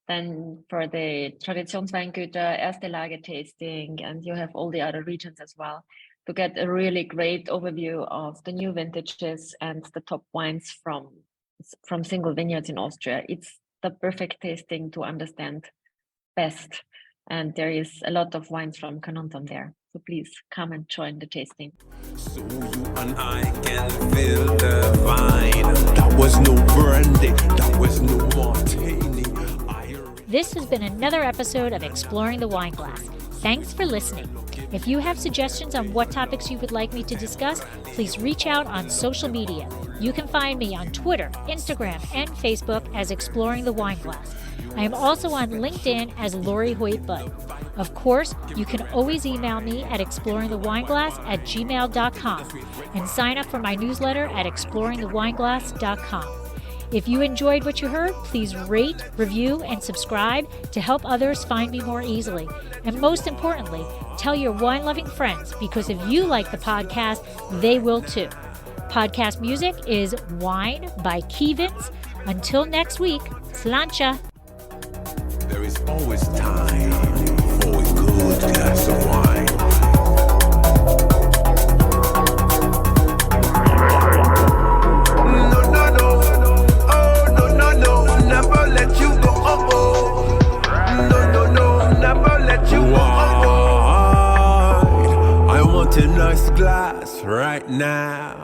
S8: then for the Traditionsweingüter, Erste Lage tasting, and you have all the other regions as well, to get a really great overview of the new vintages and the top wines from single vineyards in Austria. It's the perfect tasting to understand best. And there is a lot of wines from Carnuntum there. So please come and join the tasting.
S1: So you and I can fill the vine. That was no brandy, that was no martini.
S2: This has been another episode of Exploring the Wine Glass. Thanks for listening. If you have suggestions on what topics you would like me to discuss, please reach out on social media. You can find me on Twitter, Instagram, and Facebook as Exploring the Wine Glass. I am also on LinkedIn as Lori Hoyt-Budd. Of course, you can always email me at exploringthewineglass@gmail.com and sign up for my newsletter at exploringthewineglass.com. If you enjoyed what you heard, please rate, review, and subscribe to help others find me more easily. And most importantly, tell your wine-loving friends, because if you like the podcast, they will too. Podcast music is Wine by Kevins. Until next week, sláinte.
S1: There is always time for a good glass of wine. Never let you go. No, never let you go. I want a nice glass right now.